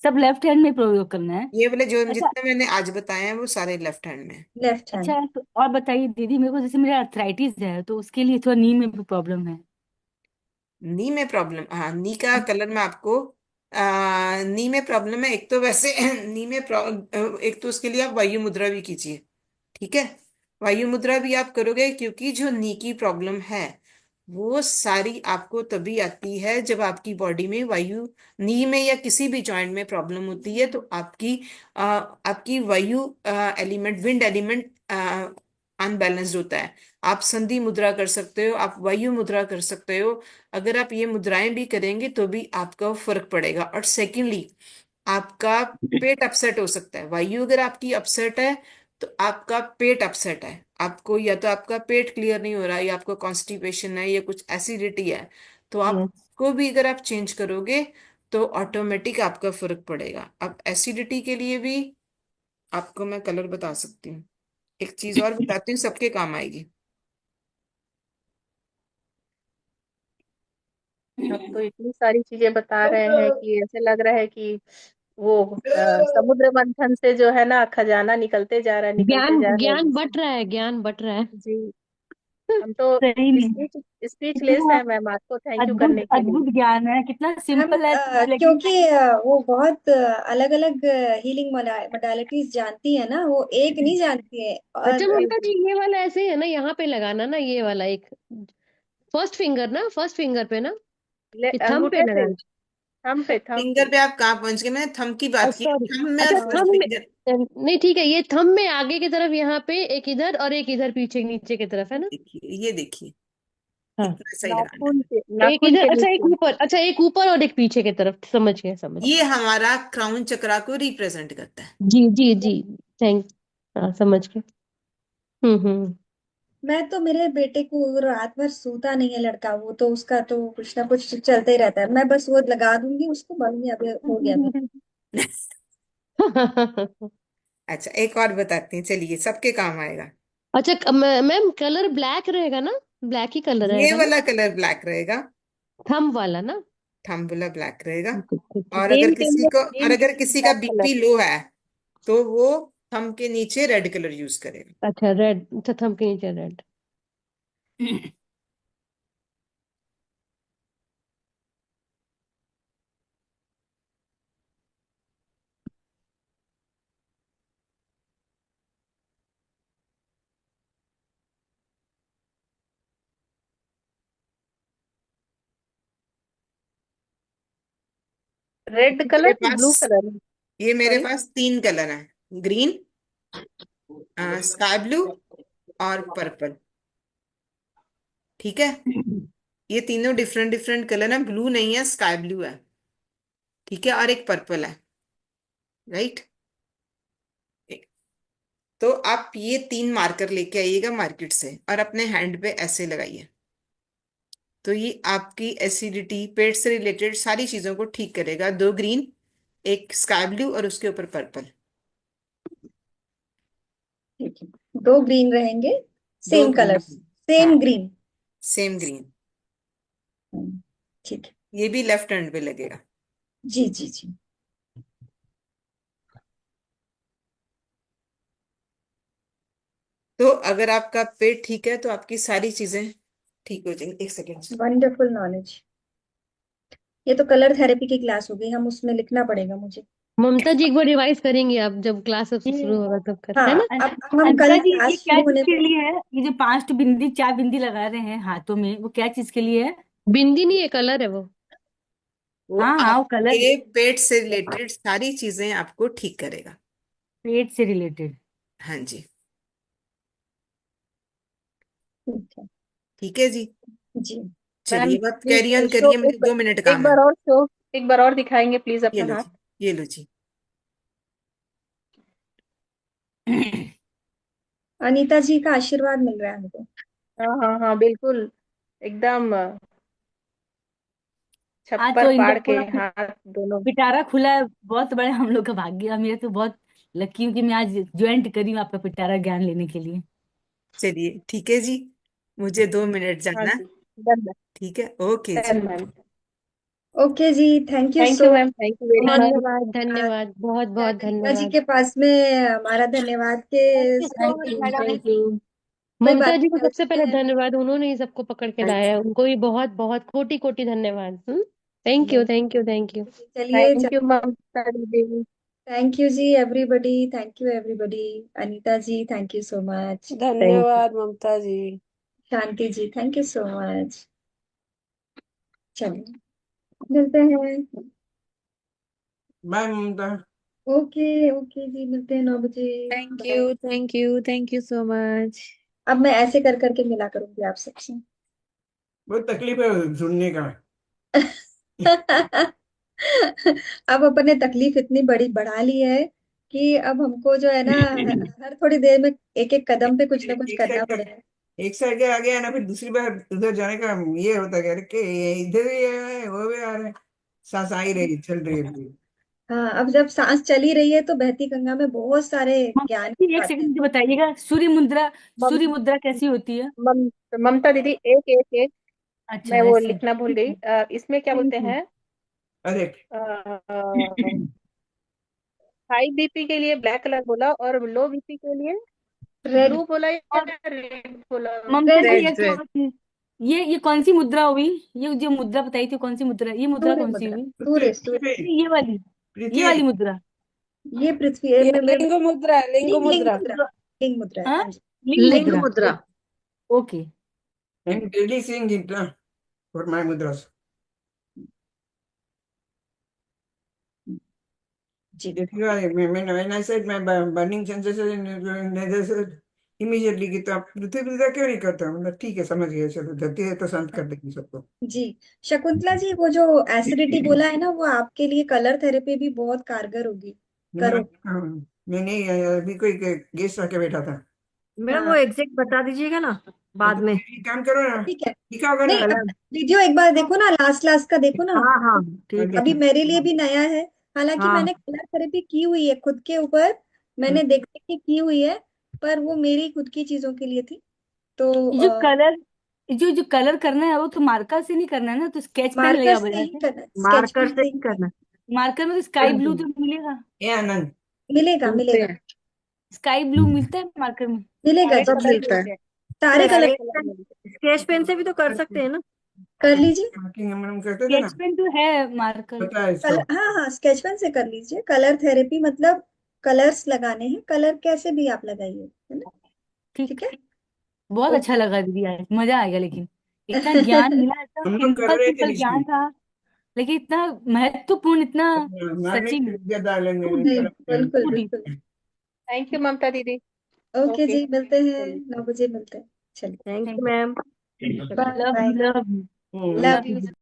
सब लेफ्ट हैंड में प्रयोग करना है।
ये वाले जो
अच्छा।
जितने मैंने आज बताए हैं वो सारे लेफ्ट हैंड में हैं।
Left hand.
अच्छा, तो और बताइए दीदी, मेरे को जैसे मेरा अर्थराइटिस है, तो उसके लिए थोड़ा नी में भी प्रॉब्लम है।
नी में प्रॉब्लम, हाँ, नी का कलर मैं आपको, नी में प्रॉब्लम है एक तो वैसे नी में एक तो उसके लिए आप वायु मुद्रा भी कीजिए, ठीक है। वायु मुद्रा भी आप करोगे, क्योंकि जो नी की प्रॉब्लम है वो सारी आपको तभी आती है जब आपकी बॉडी में वायु, नी में या किसी भी जॉइंट में प्रॉब्लम होती है, तो आपकी वायु एलिमेंट, विंड एलिमेंट अनबैलेंस्ड होता है। आप संधि मुद्रा कर सकते हो, आप वायु मुद्रा कर सकते हो। अगर आप ये मुद्राएं भी करेंगे तो भी आपका फर्क पड़ेगा। और सेकेंडली, आपका पेट अपसेट हो सकता है, वायु अगर आपकी अपसेट है तो आपका पेट अपसेट है, आपको या तो आपका पेट क्लियर नहीं हो रहा है, या आपको कॉन्स्टिपेशन है, या कुछ एसिडिटी है, तो
यस।
आपको भी अगर आप चेंज करोगे तो ऑटोमेटिक आपका फर्क पड़ेगा। अब एसिडिटी के लिए भी आपको मैं कलर बता सकती हूँ, एक चीज और बताती हूँ, सबके काम आएगी।
अब तो इतनी सारी चीजें बता रहे हैं कि ऐसे लग रहा है कि वो समुद्र मंथन से जो है ना, खजाना निकलते जा रहा है, निकलते
ज्ञान,
जा रहा है
ज्ञान
जैसे।
बट रहा है, ज्ञान बट रहा है।
जी। हम तो
सही में
स्पीच स्पीचलेस
कितना
है मैम, आपको थैंक यू
अद्भुत
करने के लिए।
अद्भुत ज्ञान है, कितना
मैम
सिंपल है लेकिन।
क्योंकि वो बहुत अलग अलग हीलिंग मोडालिटीज जानती है ना, वो एक नहीं जानती है।
अच्छा
और
ममता जी, ये वाला ऐसे है ना, यहाँ पे लगाना ना, ये वाला एक फर्स्ट फिंगर ना, फर्स्ट फिंगर पे ना, ये थंब पे
अंगूठे से।
लगाना।
थम
फिंगर पे आप कहाँ पहुंच गए? मैंने थंब की बात की,
सॉरी,
थंब में और
अच्छा
फर्स्ट
थंब में,
फिंगर।
नहीं ठीक है, ये थंब में आगे की तरफ यहाँ पे एक इधर और एक इधर पीछे नीचे की तरफ है ना।
देखिए, ये देखिए,
हाँ,
इतना सही लगाना है।
नाखून के
एक
नाखून
इधर,
के
अच्छा एक
नीचे।
ऊपर, अच्छा एक ऊपर और एक पीछे की तरफ, समझ गए समझ गए।
ये हमारा क्राउन चक्रा को रिप्रेजेंट करता है।
जी जी जी, थैंक, हाँ समझ गए। हम्म।
मैं तो मेरे बेटे को रात भर सोता नहीं है लड़का, वो तो उसका तो कुछ ना कुछ चलते ही रहता है। मैं बस वो लगा दूंगी उसको, बोलूंगी अभी हो गया मेरा।
अच्छा, एक और बताती हैं, चलिए, सबके काम आएगा।
अच्छा मैम कलर ब्लैक रहेगा ना, ब्लैक ही कलर
ये
रहेगा ना,
वाला कलर ब्लैक रहेगा,
थंब वाला ना।
थंब वाला ब्लैक रहेगा। और
नेम के लिए नेम के
अगर
लिए
किसी का
ब्लैक कलर।
बीपी लो है, तो वो थंब के नीचे रेड कलर यूज करेगा।
अच्छा रेड, अच्छा थंब के नीचे रेड।
रेड
मेरे
कलर की
पास
ब्लू कलर।
ये मेरे
सॉरी।
पास 3 कलर हैं, ग्रीन, स्काई ब्लू और पर्पल। ठीक है, ये तीनों डिफरेंट डिफरेंट कलर हैं, ब्लू नहीं है, स्काई ब्लू है। ठीक है, और एक पर्पल है, राइट। तो आप ये 3 मार्कर लेके आइएगा मार्केट से, और अपने हैंड पे ऐसे लगाइए। तो ये आपकी एसिडिटी, पेट से रिलेटेड सारी चीजों को ठीक करेगा। 2 ग्रीन, एक स्काई ब्लू और उसके ऊपर पर्पल।
ठीक है, 2 ग्रीन रहेंगे,
दो
सेम
ग्रीन
कलर,
हाँ,
सेम ग्रीन।
Same green.
ठीक है।
ये भी लेफ्ट हैंड पे लगेगा।
जी जी जी।
तो अगर आपका पेट ठीक है तो आपकी सारी चीजें ठीक हो जाएंगी। एक सेकेंड।
Wonderful knowledge. ये तो कलर थेरेपी की क्लास हो गई, हम उसमें लिखना पड़ेगा मुझे।
ममता जी एक बार रिवाइज करेंगी आप, जब क्लास अब
ये
शुरू होगा तब कर, है
हाँ,
ना।
अब हम
अनिता
कल
जी, ये
क्लास
क्या
शुरू
चीज
होने
के
पे।
लिए है? ये जो 5 बिंदी 4 बिंदी लगा रहे हैं हाथों में, वो क्या चीज के लिए है?
बिंदी नहीं है, कलर है वो।
वो
हाँ हाँ, वो कलर,
आपके पेट से रिलेटेड सारी चीजें आपको ठीक करेगा।
पेट से रिलेटेड।
हाँ जी।
ठीक है
ठीक है जी।
जी।
चलिए,
मैम
बात कैरी
प्लीज
ऑन
शो
करिए, मुझे 2 मिनट
एक
काम है।
बार और शो, एक बार और दिखाएंगे प्लीज
ये
अपना
लो
हाथ।
जी, ये लो जी।
अनीता जी का आशीर्वाद मिल रहा है हमको।
हाँ हाँ हाँ बिल्कुल, एकदम
आज
छप्पर
तो इनका
फाड़ के
पूरा
हाथ दोनों।
पिटारा खुला है, बहुत बड़ा हम लोग का भाग्य है। मेरे तो बहुत लकी हूँ कि मैं आज ज्वाइंट करी हूँ आपका पिटारा ज्ञान लेने के लिए।
चलिए, ठीक है जी, मुझे 2 मिनट
हाँ
जाना है।
जी, डन।
ठीक है, ओके जी।
Done ma'am.
ओके जी, thank you
thank
so
you ma'am, thank you very much.
Much.
धन्यवाद धन्यवाद, बहुत बहुत
अनीता जी
धन्यवाद।
के पास में हमारा धन्यवाद के
thank you so
thank
much
you,
madam.
Thank you.
कोई
ममता
बात
जी
नहीं,
को सबसे
चलते
पहले
हैं।
धन्यवाद, उन्होंने ही सबको पकड़ के
हाँ
लाया
जी।
है, उनको भी बहुत बहुत कोटि कोटि धन्यवाद। Thank you thank you thank you.
चलिए
थैंक यू
चलिए।
ममता दीदी।
थैंक यू जी everybody, thank you everybody. Anita ji thank you so much.
Thank you.
धन्यवाद Mamata ji.
Shanti ji thank you so much. चलिए, मिलते हैं।
बाय ममता।
ओके ओके जी, मिलते हैं 9 बजे।
Thank
bye.
You thank you thank you so much.
अब मैं ऐसे कर करके मिला करूंगी आप सबसे।
बहुत तकलीफ है सुनने का।
अब अपने तकलीफ इतनी बड़ी बढ़ा ली है कि अब हमको जो है ना, हर थोड़ी देर में एक एक कदम पे कुछ ना कुछ
एक
करना
साइड का,
पड़ेगा।
एक साइड के आगे आना, फिर दूसरी बार उधर जाने का ये होता है कि इधर भी आ रहा है, वो भी आ रहा है, सांस आ ही रही, चल रही है।
हाँ, अब जब सांस चली रही है तो बहती गंगा में बहुत सारे
ममता
ज्ञान की
जी, एक
बातें।
सेकंड मुझे बताइएगा, सूर्य मुद्रा,
मम,
सूर्य मुद्रा कैसी होती है?
मम, ममता दीदी, एक एक एक, मैं
अच्छा,
वो
ऐसे,
लिखना भूल
ठीक
गई।
है,
इसमें क्या
थैंक
बोलते
यू।
हैं,
अरे
हाई बीपी के लिए ब्लैक कलर बोला, और लो बीपी के लिए
रेड।
ब्लू बोला या
और
रेड बोला?
ममता
रेड।
जी,
रेड
एक
रेड।
और चीज, ये कौन सी मुद्रा हुई? ये जो मुद्रा बताई थी, कौन सी मुद्रा, ये मुद्रा
सूर्य
कौन सी
मुद्रा,
हुई?
सूर्य सूर्य।
पृथ्वी,
ये वाली, ये
पृथ्वी।
वाली मुद्रा।
ये पृथ्वी है,
ये लिंग मुद्रा है, लिंग
लिंग
लिंग
मुद्रा।
मुद्रा।
मुद्रा।
लिंग मुद्रा है,
हाँ,
हाँ जी।
लिंग
ling
mudra.
Mudra.
Okay.
I'm really seeing it for my mudras.
जी
when I said my burning sensation immediately की तो आप पृथ्वी पिता क्यों नहीं करते? मतलब ठीक है, समझ गए, चलो धरती है तो शांत कर देगी सबको।
जी शकुंतला जी, वो जो एसिडिटी बोला है ना, वो आपके लिए कलर थेरेपी भी बहुत कारगर होगी, करो।
हाँ, मैं नहीं, अभी कोई गेस्ट आके बैठा था।
मैडम वो
हाँ
एग्जैक्ट बता दीजिएगा ना बाद में।
एक काम करो ना,
ठीक है।
लिखा होगा ना
नहीं,
कलर।
वीडियो एक बार देखो ना, लास्ट लास्ट का देखो ना।
हाँ हाँ ठीक है
अभी
ठीक
मेरे लिए भी नया है, हालांकि
हाँ
मैंने कलर थेरेपी की हुई है खुद के ऊपर, मैंने देखने की हुई है, पर वो मेरी खुद की चीजों के लिए थी। तो
ये जो कलर, जो जो कलर करना है वो तो मार्कर से नहीं करना है ना, तो स्केच पेन
मार्कर
लगेगा
से
बाजार
ही
से।
करना, स्केच
मार्कर
पेन
से
से
ही करना।
मार्कर में तो स्काई ब्लू तो मिलेगा।
ए आनंद,
मिलेगा,
मिलते
मिलेगा,
हैं,
स्काई ब्लू मिलता है मार्कर में।
मिलेगा
सारे
जी,
कलर
मिलेगा,
मिलता है,
सारे
तो
colour
sketch pen, sketch pen से भी तो कर सकते हैं ना।
कर लीजिए।
हम कहते थे ना,
स्केच पेन तो है मार्कर।
पता है इसको।
हाँ हाँ, स्केच पेन से कर लीजिए। कलर थेरेपी मतलब कलर्स लगाने हैं, कलर कैसे भी आप लगाइए, है ना?
ठीक,
ठीक है,
बहुत अच्छा
ओके।
लगा दीदी, आज मजा आ गया, लेकिन इतना ज्ञान मिला, इतना
हम लोग कर
सिंपल
रहे थे
सिंपल ज्ञान
इसमें,
था, लेकिन इतना महत्वपूर्ण, इतना
मारने
सच्ची
की
में
विद्या डालेंगे
नहीं, बिल्कुल
टू
बिल्कुल।
थैंक यू ममता दीदी।
ओके
ओके
जी, मिलते हैं,
चलिए,
9 बजे मिलते हैं। चलिए,
thank
Deep.
You ma'am.
Bye
love
bye,
you, love you,
love
love
you.
You.